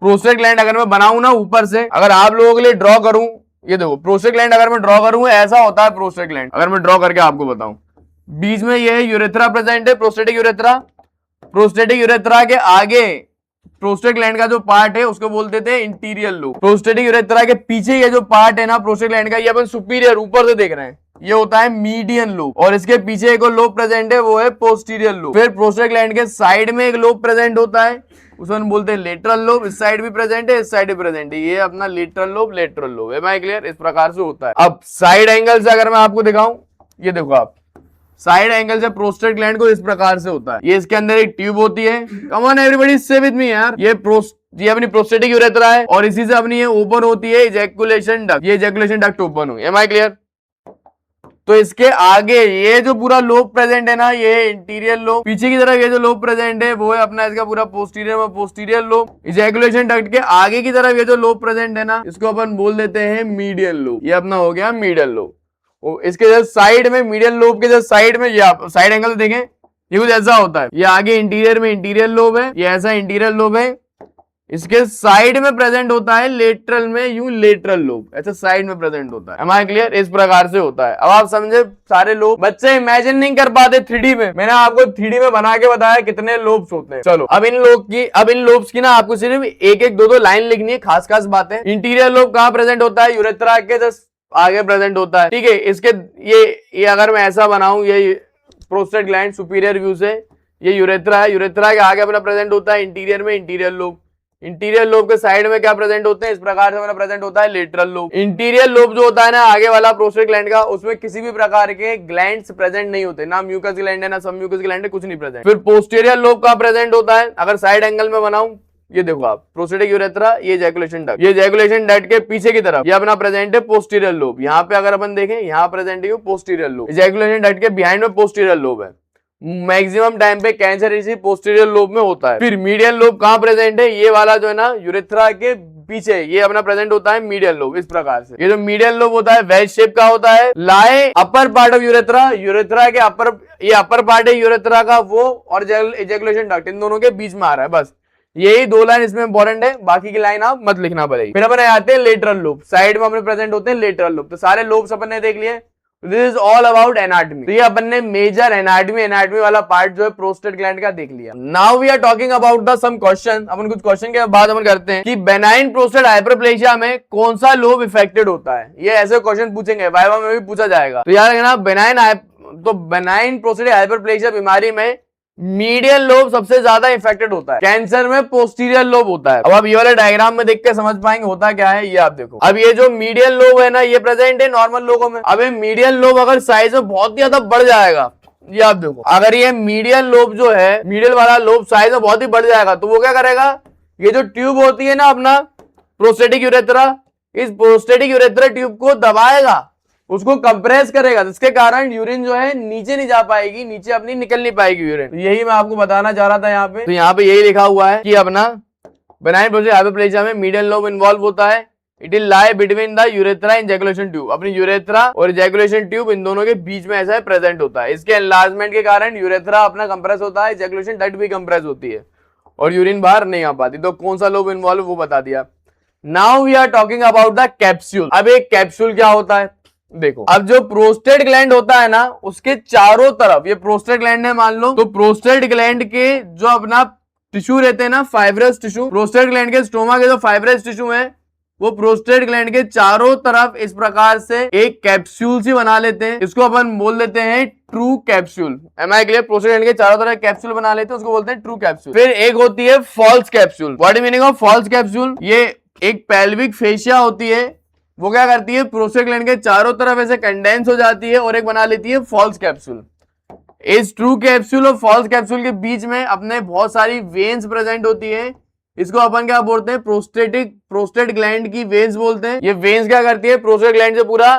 [SPEAKER 1] Prostate gland अगर मैं बनाऊं ना ऊपर से, अगर आप लोगों के लिए ड्रॉ करूं, ये देखो प्रोस्टेट ग्लैंड अगर मैं ड्रॉ करूं ऐसा होता है प्रोस्टेट ग्लैंड। अगर मैं ड्रॉ करके आपको बताऊं, बीच में ये यूरेथ्रा प्रेजेंट है, प्रोस्टेटिक यूरेथ्रा। प्रोस्टेटिक यूरेथ्रा के आगे प्रोस्टेट ग्लैंड का जो पार्ट है उसको बोल देते हैं इंटीरियर लोब। प्रोस्टेटिक यूरेथ्रा के पीछे ये जो पार्ट है ना प्रोस्टेट ग्लैंड का, ये अपन सुपीरियर ऊपर से देख रहे हैं, ये होता है मीडियन लोब। और इसके पीछे एक और लोब प्रेजेंट है, वो है पोस्टीरियर लोब। फिर प्रोस्टेट ग्लैंड के साइड में एक लोब प्रेजेंट होता है, उसे हम बोलते हैं लेटरल लोब। इस साइड भी प्रेजेंट है, इस साइड भी प्रेजेंट है, ये अपना lateral lobe, lateral lobe. Am I clear. इस प्रकार से होता है। अब साइड एंगल से अगर मैं आपको दिखाऊं, ये देखो आप साइड एंगल से प्रोस्टेट ग्लैंड को इस प्रकार से होता है। ये इसके अंदर एक ट्यूब होती है, कम ऑन एवरीबॉडी से विद मी यार। ये अपनी प्रोस्टेटिक यूरेथ्रा है और इसी से अपनी ये ओपन होती है इजैकुलेशन डक्ट, ये इजैकुलेशन डक्ट ओपन हुई। Am I clear. तो इसके आगे ये जो पूरा लोब प्रेजेंट है ना, ये इंटीरियर लोब। पीछे की तरफ ये जो लोब प्रेजेंट है वो है अपना इसका पूरा पोस्टीरियर लोब। इजैकुलेशन डक्ट के आगे की तरफ ये जो लोब प्रेजेंट है ना, इसको अपन बोल देते हैं मीडियन लोब। ये अपना हो गया मीडियन लोब। इसके जस्ट साइड में, मीडियन लोब के जस्ट साइड में, ये आप साइड एंगल देखें, ये कुछ ऐसा होता है। ये आगे इंटीरियर में इंटीरियर लोब है, ये ऐसा इंटीरियर लोब है। इसके साइड में प्रेजेंट होता है लेटरल में यूं लेटरल लोब, ऐसे साइड में प्रेजेंट होता है। Am I clear. इस प्रकार से होता है। अब आप समझे सारे लोब। बच्चे इमेजिन नहीं कर पाते 3D में, मैंने आपको 3D में बना के बताया कितने लोब्स होते हैं। चलो अब इन लोब्स की ना आपको सिर्फ एक एक दो लाइन लिखनी है, खास खास बातें। इंटीरियर लोब कहाँ प्रेजेंट होता है, यूरेथ्रा के जस्ट आगे प्रेजेंट होता है, ठीक है। इसके ये अगर मैं ऐसा बनाऊं, ये प्रोस्टेट ग्लैंड सुपीरियर व्यू से, ये यूरेथ्रा है, यूरेथ्रा के आगे अपना प्रेजेंट होता है इंटीरियर में इंटीरियर लोब। इंटीरियर लोब के साइड में क्या प्रेजेंट होते हैं, इस प्रकार से प्रेजेंट होता है लेटरल लोब। इंटीरियर लोब जो होता है ना आगे वाला प्रोस्टेट ग्लैंड का, उसमें किसी भी प्रकार के ग्लैंड्स प्रेजेंट नहीं होते, ना म्यूकस ग्लैंड है ना सब म्यूकस ग्लैंड है, कुछ नहीं प्रेजेंट। फिर पोस्टीरियर लोब का प्रेजेंट होता है, अगर साइड एंगल में बनाऊं, ये देखो आप प्रोस्टेटिक यूरेथ्रा, ये इजैकुलेशन डक्ट, ये इजैकुलेशन डक्ट के पीछे की तरफ ये अपना प्रेजेंट है पोस्टीरियर लोब। यहाँ पे अगर अपन देखें, यहाँ प्रेजेंट है पोस्टीरियर लोब। इजैकुलेशन डक्ट के बिहाइंड में पोस्टीरियर लोब है मैक्सिमम टाइम पे कैंसर इसी पोस्टीरियर लोब में होता है। फिर मीडियल लोब कहाँ प्रेजेंट है, ये वाला जो है ना यूरेथ्रा के पीछे, ये अपना प्रेजेंट होता है मीडियल लोब। इस प्रकार से ये जो मीडियल लोब होता है वेज शेप का होता है, लाए upper part of urethra, urethra के अपर, ये अपर पार्ट है यूरेथ्रा का वो, और एजैकुलेशन डक्ट इन दोनों के बीच में आ रहा है। बस यही दो लाइन इसमें इंपॉर्टेंट है, बाकी की लाइन आप मत लिखना पड़ेगी। फिर अपन आते हैं लेटरल लोब, साइड में अपने प्रेजेंट होते हैं लेटरल लोब। तो सारे लोब्स अपन ने देख लिए। This is all about anatomy. तो ये अपन ने मेजर एनाटॉमी वाला पार्ट जो है प्रोस्टेट ग्लैंड का देख लिया। Now we are talking about the some question. अपन कुछ क्वेश्चन के बाद अपन करते हैं कि बेनाइन प्रोस्टेट हाइपरप्लेजिया में कौन सा लोब इफेक्टेड होता है। ये ऐसे क्वेश्चन पूछेंगे, वाइवा में भी पूछा जाएगा। तो याद रखना बेनाइन प्रोस्टेट हाइपरप्लेजिया बीमारी में मीडियल लोब सबसे ज्यादा इफेक्टेड होता है, कैंसर में पोस्टीरियर लोब होता है। अब आप ये वाले डायग्राम में देख के समझ पाएंगे होता क्या है। ये आप देखो, अब ये जो मीडियल लोब है ना, ये प्रेजेंट है नॉर्मल लोगों में। अब ये मीडियल लोब अगर साइज में बहुत ही ज्यादा बढ़ जाएगा, ये आप देखो, अगर ये मीडियल लोब जो है, मीडियल वाला लोब साइज में बहुत ही बढ़ जाएगा, तो वो क्या करेगा, ये जो ट्यूब होती है ना अपना प्रोस्टेटिक यूरेथ्रा, इस प्रोस्टेटिक यूरेथ्रा ट्यूब को दबाएगा, उसको कंप्रेस करेगा, जिसके कारण यूरिन जो है नीचे नहीं जा पाएगी, नीचे अपनी निकल नहीं पाएगी यूरिन। तो यही मैं आपको बताना चाह रहा था यहाँ पे। तो यहाँ पे यही लिखा हुआ है कि अपना बेनाइन प्रोस्टेट हाइपरप्लेजिया में मीडियल लोब इन्वॉल्व होता है। It will lie between the urethra and ejaculation tube. अपनी यूरेथ्रा और इजैकुलेशन ट्यूब इन दोनों के बीच में ऐसा प्रेजेंट होता है। इसके एनलार्जमेंट के कारण यूरेथ्रा अपना कंप्रेस होता है, इजैकुलेशन डक्ट भी कंप्रेस होती है और यूरिन बाहर नहीं आ पाती। तो कौन सा लोब इन्वॉल्व वो बता दिया। Now we are talking about the capsule. अब एक कैप्सूल क्या होता है देखो, अब जो प्रोस्टेट ग्लैंड होता है ना, उसके चारों तरफ, ये प्रोस्टेट ग्लैंड है मान लो, तो प्रोस्टेट ग्लैंड के जो अपना टिश्यू रहते हैं ना, फाइब्रस टिश्यू, प्रोस्टेट ग्लैंड के स्टोमा के जो फाइब्रस टिश्यू है, वो प्रोस्टेट ग्लैंड के चारों तरफ इस प्रकार से एक कैप्सूल सी बना लेते हैं। इसको अपन बोल देते हैं true capsule. Am I clear? Prostate gland के चारों तरफ कैप्सूल बना लेते हैं, उसको बोलते हैं ट्रू कैप्सूल। फिर एक होती है false capsule. What is meaning of false capsule? ये एक पेल्विक फेशिया होती है, वो क्या करती है, प्रोस्टेट ग्लैंड के चारों तरफ ऐसे कंडेंस हो जाती है और एक बना लेती है फॉल्स कैप्सूल। इस ट्रू कैप्सूल और फॉल्स कैप्सूल के बीच में अपने बहुत सारी वेन्स प्रेजेंट होती है। इसको अपन क्या बोलते हैं, प्रोस्टेट ग्लैंड की वेन्स बोलते हैं। ये वेन्स क्या करती है, प्रोस्टेट ग्लैंड से पूरा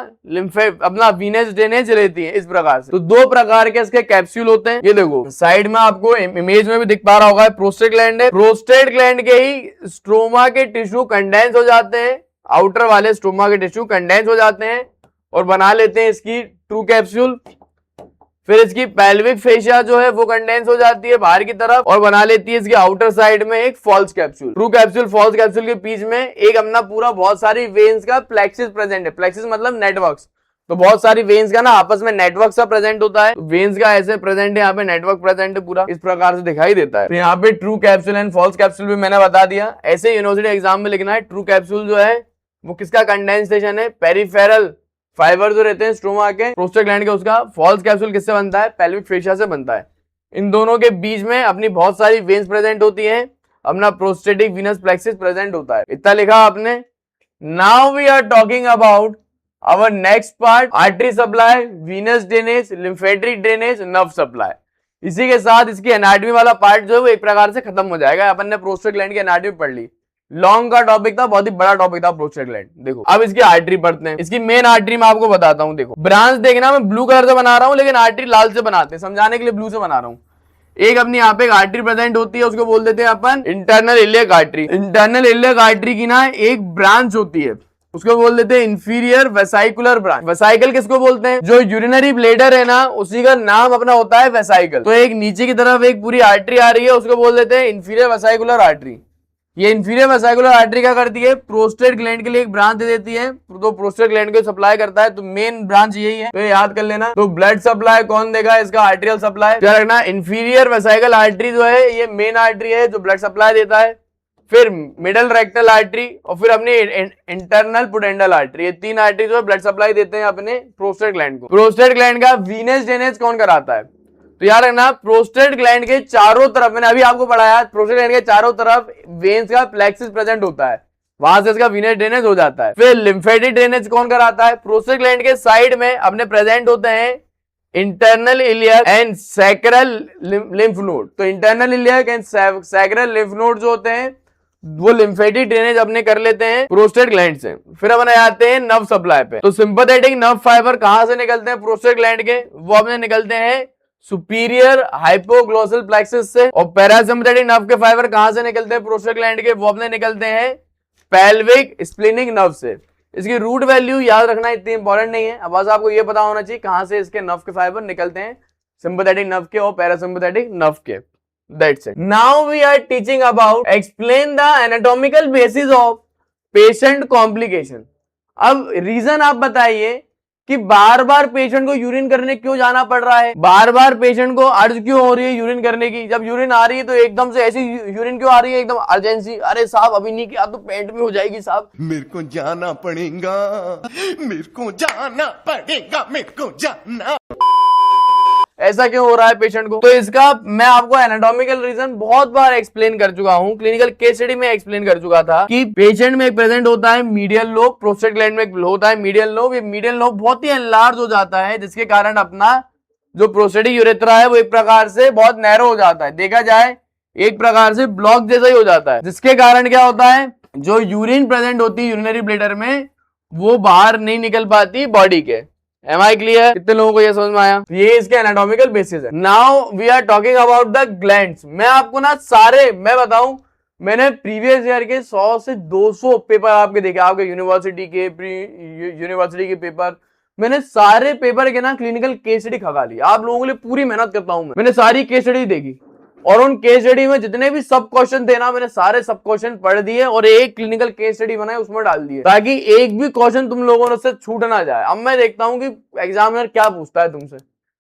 [SPEAKER 1] अपना वीनस ड्रेनेज रहती है इस प्रकार से। तो दो प्रकार के इसके कैप्सूल होते हैं। ये देखो साइड में आपको इमेज में भी दिख पा रहा होगा, प्रोस्टेट ग्लैंड है। प्रोस्टेट ग्लैंड के ही स्ट्रोमा के टिश्यू कंडेंस हो जाते हैं, आउटर वाले स्टोमा के टिश्यू कंडेंस हो जाते हैं और बना लेते हैं इसकी ट्रू कैप्सूल। फिर इसकी पेल्विक फेशिया जो है वो कंडेंस हो जाती है बाहर की तरफ और बना लेती है इसकी आउटर साइड में एक false capsule. True capsule false capsule के बीच में एक अपना पूरा बहुत सारी वेन्स का प्लेक्सिस प्रेजेंट है। प्लेक्सिस मतलब नेटवर्क्स। तो बहुत सारी वेन्स का ना आपस में नेटवर्क सा प्रेजेंट होता है। वेन्स का ऐसे प्रेजेंट है, यहाँ पे नेटवर्क प्रेजेंट है, पूरा इस प्रकार से दिखाई देता है। तो यहाँ पे true capsule and false capsule भी मैंने बता दिया। ऐसे यूनिवर्सिटी एग्जाम में लिखना है, ट्रू कैप्सूल जो है वो किसका कंडेंसेशन है, पेरिफेरल फाइबर जो रहते हैं स्ट्रोमा के, प्रोस्टेट ग्लैंड के, उसका। फॉल्स कैप्सूल किससे बनता है, पेल्विक फेशिया से बनता है। इन दोनों के बीच में अपनी बहुत सारी वेन्स प्रेजेंट होती हैं, अपना प्रोस्टेटिक वीनस प्लेक्सिस प्रेजेंट होता है। इतना लिखा आपने। Now we are talking about our next part, artery supply, venous drainage, lymphatic drainage, nerve supply. इसी के साथ इसकी एनाटॉमी वाला पार्ट जो है वो एक प्रकार से खत्म हो जाएगा। अपन ने प्रोस्टेट ग्लैंड की एनाटॉमी पढ़ ली। लॉन्ग का टॉपिक था, बहुत ही बड़ा टॉपिक था प्रोस्टेट ग्लैंड। देखो अब इसकी आर्टरी पढ़ते हैं। इसकी मेन आर्टरी मैं आपको बताता हूँ। देखो ब्रांच देखना, मैं ब्लू कलर से बना रहा हूँ लेकिन आर्टरी लाल से बनाते हैं, समझाने के लिए ब्लू से बना रहा हूँ। एक अपनी यहाँ पे एक आर्टरी प्रेजेंट होती है, उसको बोल देते हैं अपन internal iliac artery. Internal iliac artery की ना एक ब्रांच होती है, उसको बोल देते हैं इंफीरियर वेसाइकुलर ब्रांच। वेसाइकल किसको बोलते हैं, जो यूरिनरी ब्लेडर है ना, उसी का नाम अपना होता है वेसाइकल। तो एक नीचे की तरफ एक पूरी आर्टरी आ रही है, उसको बोल देते हैं इंफीरियर वेसाइकुलर आर्टरी। ये इंफीरियर वेसाइकुलर आर्टरी क्या करती है, प्रोस्टेट ग्लैंड के लिए एक ब्रांच दे देती है, तो प्रोस्टेट ग्लैंड को सप्लाई करता है। तो मेन ब्रांच यही है, तो याद कर लेना। तो ब्लड सप्लाई कौन देगा, इसका आर्टेरियल सप्लाई। क्या रखना, इंफीरियर वेसाइकल आर्टरी जो है ये मेन आर्टरी है जो ब्लड सप्लाई देता है। फिर मिडल रेक्टल आर्टरी और फिर अपनी इंटरनल पुडेंडल आर्टरी, ये तीन आर्टरी जो है ब्लड सप्लाई देते हैं अपने प्रोस्टेट ग्लैंड को। प्रोस्टेट ग्लैंड का वीनस ड्रेनेज कौन कराता है, तो याद रखना प्रोस्टेट ग्लैंड के चारों तरफ, मैंने अभी आपको पढ़ाया, प्रोस्टेट ग्लैंड के चारों तरफ वेन्स का प्लेक्सिस प्रेजेंट होता है, वहां से इसका वीनस ड्रेनेज हो जाता है। फिर लिम्फेटिक ड्रेनेज कौन कराता है, प्रोस्टेट ग्लैंड के साइड में अपने प्रेजेंट होते हैं internal iliac and sacral lymph node. तो internal iliac and sacral lymph node जो होते हैं वो लिम्फेटिक ड्रेनेज अपने कर लेते हैं प्रोस्टेट ग्लैंड से। फिर अपन आते हैं नर्व सप्लाई पे। तो सिंपैथेटिक नर्व फाइबर कहां से निकलते हैं प्रोस्टेट ग्लैंड के, वो अपने निकलते हैं सुपीरियर हाइपोग्लोसल प्लेक्सस से। और पैरासिम्पथेटिक नर्व के फाइबर कहां से निकलते हैं प्रोस्टेग्लैंड के, वो अपने निकलते हैं पेल्विक स्प्लेनिक नर्व से। इसकी रूट वैल्यू याद रखना इतनी इंपॉर्टेंट नहीं है, अब बस आपको ये पता होना चाहिए कहां से इसके नर्व के फाइबर निकलते हैं, सिंपैथेटिक नर्व के और पैरासिम्पथेटिक नर्व के। That's it. Now we are teaching about explain the anatomical basis of patient complication. अब रीजन आप बताइए कि बार बार पेशेंट को यूरिन करने क्यों जाना पड़ रहा है, बार बार पेशेंट को अर्ज क्यों हो रही है यूरिन करने की। जब यूरिन आ रही है तो एकदम से ऐसी यूरिन क्यों आ रही है, एकदम अर्जेंसी, अरे साहब अभी नहीं किया तो पेट में हो जाएगी साहब,
[SPEAKER 3] मेरे को जाना पड़ेगा, मेरे को जाना पड़ेगा, मेरे को जाना।
[SPEAKER 1] ऐसा क्यों हो रहा है पेशेंट को। तो इसका मैं आपको एनाटॉमिकल रीजन बहुत बार एक्सप्लेन कर चुका हूं, क्लिनिकल केस स्टडी में एक्सप्लेन कर चुका था कि पेशेंट में एक प्रेजेंट होता है मीडियल लोब, प्रोस्टेट ग्लैंड में होता है मीडियल लोब। ये मीडियल लोब बहुत ही एनलार्ज हो जाता है, जिसके कारण अपना जो प्रोस्टेटिक यूरेथ्रा है वो एक प्रकार से बहुत नैरो हो जाता है, देखा जाए एक प्रकार से ब्लॉक जैसा ही हो जाता है, जिसके कारण क्या होता है जो यूरिन प्रेजेंट होती है यूरिनरी ब्लैडर में वो बाहर नहीं निकल पाती बॉडी के। Am I clear? कितने लोगों को ये समझ में आया? ये इसके एनाटॉमिकल बेसिस है। Now we are talking about the glands. मैं आपको ना सारे मैं बताऊं, मैंने प्रीवियस ईयर के 100 से 200 पेपर आपके देखे, आपके यूनिवर्सिटी के प्री यूनिवर्सिटी के पेपर, मैंने सारे पेपर के ना क्लिनिकल केस स्टडी खगा ली। आप लोगों के लिए पूरी मेहनत करता हूं मैंने सारी केस स्टडी देखी और उन केस स्टडी में जितने भी सब क्वेश्चन थे ना मैंने सारे सब क्वेश्चन पढ़ दिए और एक क्लिनिकल केस स्टडी बनाई उसमें डाल दिए, ताकि एक भी क्वेश्चन तुम लोगों से छूट ना जाए। अब मैं देखता हूं कि एग्जामिनर क्या पूछता है तुमसे।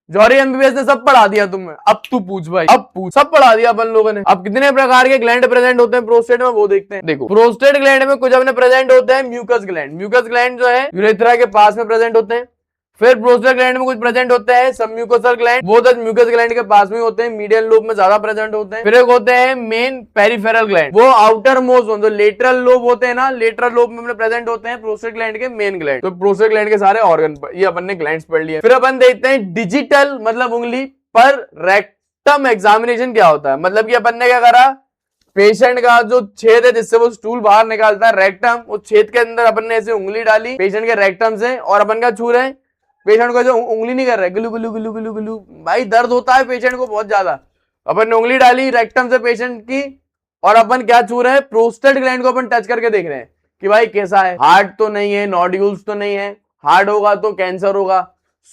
[SPEAKER 1] जौहरी एमबीबीएस ने सब पढ़ा दिया तुम्हें, अब तू पूछ भाई, अब पूछ, सब पढ़ा दिया अपन लोगों ने। अब कितने प्रकार के ग्लैंड प्रेजेंट होते हैं प्रोस्टेट में वो देखते हैं। देखो प्रोस्टेट ग्लैंड में कुछ अपने प्रेजेंट होते हैं म्यूकस ग्लैंड। म्यूकस ग्लैंड जो है यूरेथ्रा के पास में प्रेजेंट होते हैं। फिर प्रोस्टेट ग्लैंड में कुछ प्रेजेंट होते हैं सबम्यूकोसल ग्लैंड, वो तो म्यूकस ग्लैंड के पास में होते हैं, मीडियल लोब में ज्यादा प्रेजेंट होते हैं। फिर एक होते हैं मेन पेरिफेरल ग्लैंड, वो आउटर मोस्ट जो लेटरल लोब होते हैं ना, लेटरल लोब में प्रेजेंट होते हैं प्रोस्टेट ग्लैंड के मेन ग्लैंड। तो प्रोस्टेट ग्लैंड के सारे ऑर्गन ये अपन ने ग्लैंड्स पढ़ लिए। फिर अपन देखते हैं डिजिटल मतलब उंगली पर रेक्टम एग्जामिनेशन क्या होता है। मतलब कि अपन ने क्या करा, पेशेंट का जो छेद है जिससे वो स्टूल बाहर निकालता है रेक्टम, उस छेद के अंदर अपन ने ऐसे उंगली डाली पेशेंट के रेक्टम से और अपन का छू रहे हैं, पेशेंट को जो उंगली नहीं कर रहा है गुलू गुलू गुलू गुलू गुलू, भाई दर्द होता है पेशेंट को बहुत ज्यादा। अपन ने उंगली डाली रेक्टम से पेशेंट की और अपन क्या छू रहे हैं प्रोस्टेट ग्लैंड को अपन टच करके देख रहे हैं कि भाई कैसा है, हार्ड तो नहीं है, नोड्यूल्स तो नहीं है, हार्ड होगा तो कैंसर होगा,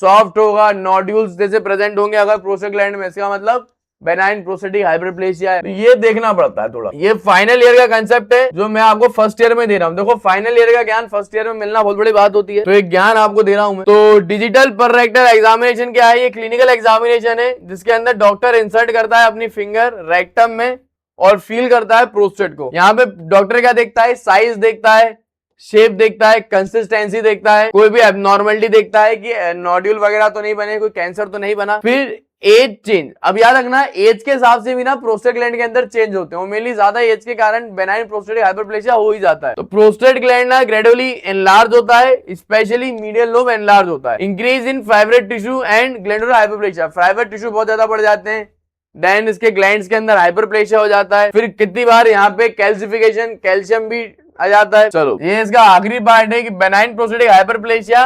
[SPEAKER 1] सॉफ्ट होगा नोड्यूल्स जैसे प्रेजेंट होंगे अगर प्रोस्टेट ग्लैंड में, इसका मतलब बेनाइन प्रोस्टेटिक हाइपरप्लेसिया है। तो ये देखना पड़ता है थोड़ा। ये फाइनल ईयर का कंसेप्ट है जो मैं आपको फर्स्ट ईयर में दे रहा हूँ। देखो फाइनल ईयर का ज्ञान फर्स्ट ईयर में मिलना बहुत बड़ी बात होती है, तो एक ज्ञान आपको दे रहा हूं मैं। तो डिजिटल पर रेक्टल एग्जामिनेशन क्या है, ये क्लिनिकल एग्जामिनेशन है जिसके अंदर डॉक्टर इंसर्ट करता है अपनी फिंगर रेक्टम में और फील करता है प्रोस्टेट को। यहाँ पे डॉक्टर क्या देखता है, साइज देखता है, शेप देखता है, कंसिस्टेंसी देखता है, कोई भी एबनॉर्मलिटी देखता है कि नोड्यूल वगैरह तो नहीं बने, कोई कैंसर तो नहीं बना। फिर एज चेंज, अब याद रखना एज के हिसाब से भी ना प्रोस्टेट ग्लैंड के अंदर चेंज होते हैं, मेनली ज्यादा एज के कारण बेनाइन प्रोस्टेटिक हाइपरप्लेसिया हो ही जाता है। तो प्रोस्टेट ग्लैंड ना ग्रेजुअली एनलार्ज होता है, स्पेशली मीडियल लोब एनलार्ज होता है। Increase in fibrate tissue and glandular hyperplasia, fibrate tissue बहुत ज्यादा बढ़ जाते हैं, देन इसके ग्लैंड्स के अंदर हाइपरप्लेसिया हो जाता है। फिर कितनी बार यहाँ पे कैल्सिफिकेशन, कैल्शियम भी आ जाता है। चलो ये इसका आखिरी पार्ट है कि बेनाइन प्रोस्टेटिक हाइपरप्लेसिया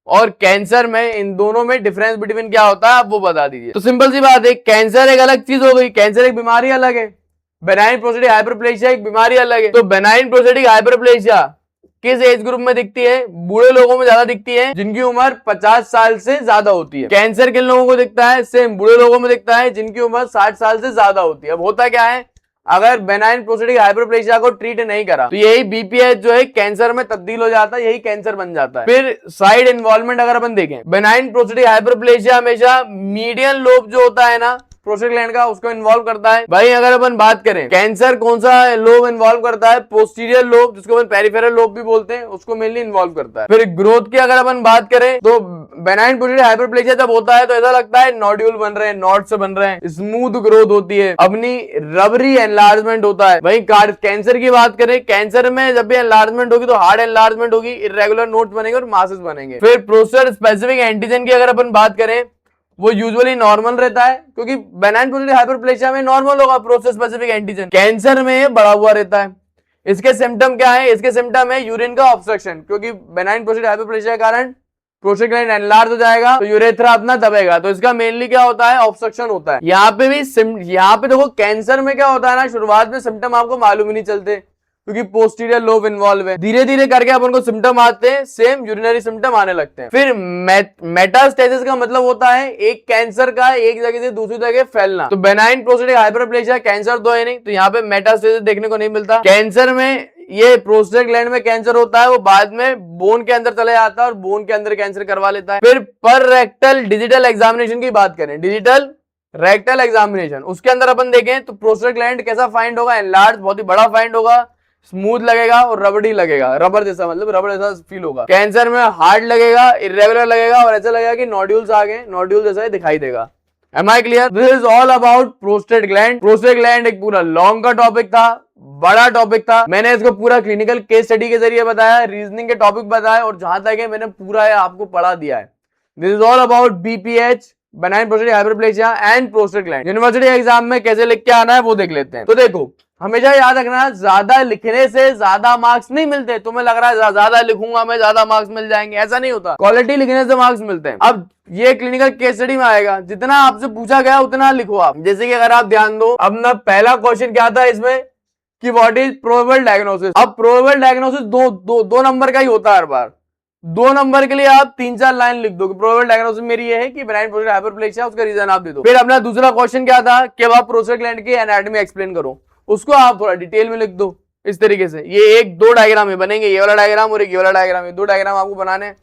[SPEAKER 1] और कैंसर में इन दोनों में डिफरेंस बिटवीन क्या होता है आप वो बता दीजिए। तो सिंपल सी बात है, कैंसर एक अलग चीज हो गई, कैंसर एक बीमारी अलग है, बेनाइन प्रोस्टेटिक हाइपरप्लेसिया एक बीमारी अलग है। तो बेनाइन प्रोस्टेटिक हाइपरप्लेसिया किस एज ग्रुप में दिखती है, बूढ़े लोगों में ज्यादा दिखती है जिनकी उम्र 50 साल से ज्यादा होती है। कैंसर किन लोगों को दिखता है, सेम बूढ़े लोगों में दिखता है जिनकी उम्र 60 साल से ज्यादा होती है। अब होता क्या है, अगर बेनाइन प्रोस्टेटिक हाइपरप्लेसिया को ट्रीट नहीं करा तो यही बीपीएच जो है कैंसर में तब्दील हो जाता है, यही कैंसर बन जाता है। फिर साइड इन्वॉल्वमेंट अगर अपन देखें, बेनाइन प्रोस्टेटिक हाइपरप्लेसिया हमेशा मीडियन लोब जो होता है ना प्रोस्टेट ग्लैंड का उसको इन्वॉल्व करता है। भाई अगर अपन बात करें कैंसर कौन सा लोब इन्वॉल्व करता है, पोस्टीरियर लोब जिसको अपन पेरिफेरल लोब भी बोलते हैं, उसको मेनली इन्वॉल्व करता है। फिर ग्रोथ की अगर अपन बात करें तो बेनाइन प्रोस्टेटिक हाइपरप्लेसिया जब होता है तो ऐसा लगता है नोड्यूल बन रहे हैं, नॉड्स बन रहे हैं, स्मूथ ग्रोथ होती है, अपनी रबरी एनलार्जमेंट होता है। वही कैंसर की बात करें, कैंसर में जब भी एनलार्जमेंट होगी तो हार्ड एनलार्जमेंट होगी, इरेगुलर नोड्स बनेंगे और मासेस बनेंगे। फिर प्रोस्टेट स्पेसिफिक एंटीजन की अगर अपन बात करें वो यूजुअली नॉर्मल रहता है, क्योंकि बेनाइन प्रोस्टेटिक हाइपरप्लेसिया में नॉर्मल होगा प्रोस्टेट स्पेसिफिक एंटीजन, कैंसर में बढ़ा हुआ रहता है। इसके सिम्टम क्या है, इसके सिम्टम है यूरिन का ऑब्स्ट्रक्शन, क्योंकि बेनाइन प्रोस्टेटिक हाइपरप्लेसिया के कारण प्रोस्टेट ग्लैंड एनलार्ज हो जाएगा तो यूरेथ्रा अपना दबेगा। तो इसका मेनली क्या होता है, ऑब्स्ट्रक्शन होता है। यहाँ पे भी यहाँ पे देखो कैंसर में क्या होता है ना, शुरुआत में सिम्टम आपको मालूम ही नहीं चलते क्योंकि पोस्टीरियर लोब इन्वॉल्व है। धीरे धीरे करके अपन को सिम्टम आते हैं, सेम यूरिनरी सिम्टम आने लगते हैं। फिर मेटास्टेसिस का मतलब होता है एक कैंसर का एक जगह से दूसरी जगह फैलना। तो बेनाइन प्रोस्टेटिक हाइपरप्लेजिया कैंसर तो है नहीं, तो यहाँ पे मेटास्टेसिस देखने को नहीं मिलता। कैंसर में ये प्रोस्टेट ग्लैंड में कैंसर होता है, वो बाद में बोन के अंदर चला जाता है और बोन के अंदर कैंसर करवा लेता है। फिर पर रेक्टल डिजिटल एग्जामिनेशन की बात करें, डिजिटल रेक्टल एग्जामिनेशन, उसके अंदर अपन देखें तो प्रोस्टेट ग्लैंड कैसा फाइंड होगा, एनलार्ज, बहुत ही बड़ा फाइंड होगा, स्मूथ लगेगा और रबड़ी लगेगा, रबर जैसा, मतलब रबर जैसा फील होगा। कैंसर में हार्ड लगेगा, इरेगुलर लगेगा और ऐसा लगेगा कि नोड्यूल्स आ गए, नोड्यूल जैसा दिखाई देगा। Am I clear? This is all about prostate gland. Prostate gland एक पूरा लॉन्ग का टॉपिक था, बड़ा टॉपिक था। मैंने इसको पूरा क्लिनिकल केस स्टडी के जरिए बताया, रीजनिंग के टॉपिक बताया और जहां तक है मैंने पूरा आपको पढ़ा दिया है। This is all about BPH, benign prostatic hyperplasia and prostate gland। University exam में कैसे लिख के आना है वो देख लेते हैं। तो देखो, हमेशा याद रखना, ज्यादा लिखने से ज्यादा मार्क्स नहीं मिलते। तुम्हें लग रहा है ज्यादा लिखूंगा मैं ज्यादा मार्क्स मिल जाएंगे, ऐसा नहीं होता। क्वालिटी लिखने से मार्क्स मिलते हैं। अब ये क्लिनिकल केस स्टडी में आएगा, जितना आपसे पूछा गया उतना लिखो आप। जैसे कि अगर आप ध्यान दो, अब ना पहला क्वेश्चन क्या था इसमें कि व्हाट इज प्रोबेबल डायग्नोसिस। अब प्रोबेबल डायग्नोसिस दो नंबर का ही होता है हर बार। 2 नंबर के लिए आप 3-4 लाइन लिख दो कि प्रोबेबल डायग्नोसिस मेरी ये है कि बेनाइन प्रोस्टेटिक हाइपरप्लेजिया, उसका रीजन आप दे दो। फिर अपना दूसरा क्वेश्चन क्या था कि अब आप प्रोस्टेट ग्लैंड की एनाटॉमी एक्सप्लेन करो, उसको आप थोड़ा डिटेल में लिख दो इस तरीके से। ये 1-2 डायग्राम में बनेंगे, ये वाला डायग्राम और एक ये वाला डायग्राम, ये 2 डायग्राम आपको बनाने हैं।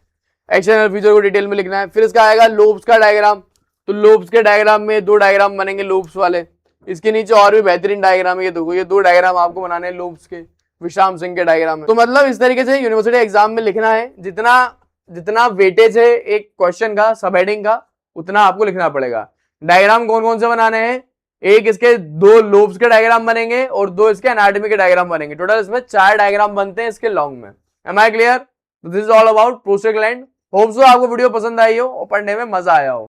[SPEAKER 1] एक्सटर्नल फीचर को डिटेल में लिखना है। फिर इसका आएगा लोब्स का डायग्राम, तो लोब्स के डायग्राम में 2 डायग्राम बनेंगे लोब्स वाले। इसके नीचे और भी बेहतरीन डायग्राम है, ये देखो, ये 2 डायग्राम आपको बनाने हैं लोब्स के, विश्राम सिंह के डायग्राम में। तो मतलब इस तरीके से यूनिवर्सिटी एग्जाम में लिखना है, जितना वेटेज है एक क्वेश्चन का, सब हेडिंग का, उतना आपको लिखना पड़ेगा। डायग्राम कौन कौन से बनाने हैं, एक इसके 2 लोब्स के डायग्राम बनेंगे और 2 इसके एनाटॉमी के डायग्राम बनेंगे। टोटल इसमें 4 डायग्राम बनते हैं इसके लॉन्ग में। Am I clear? This is all about prostate gland. Hope so आपको वीडियो पसंद आई हो और पढ़ने में मजा आया हो।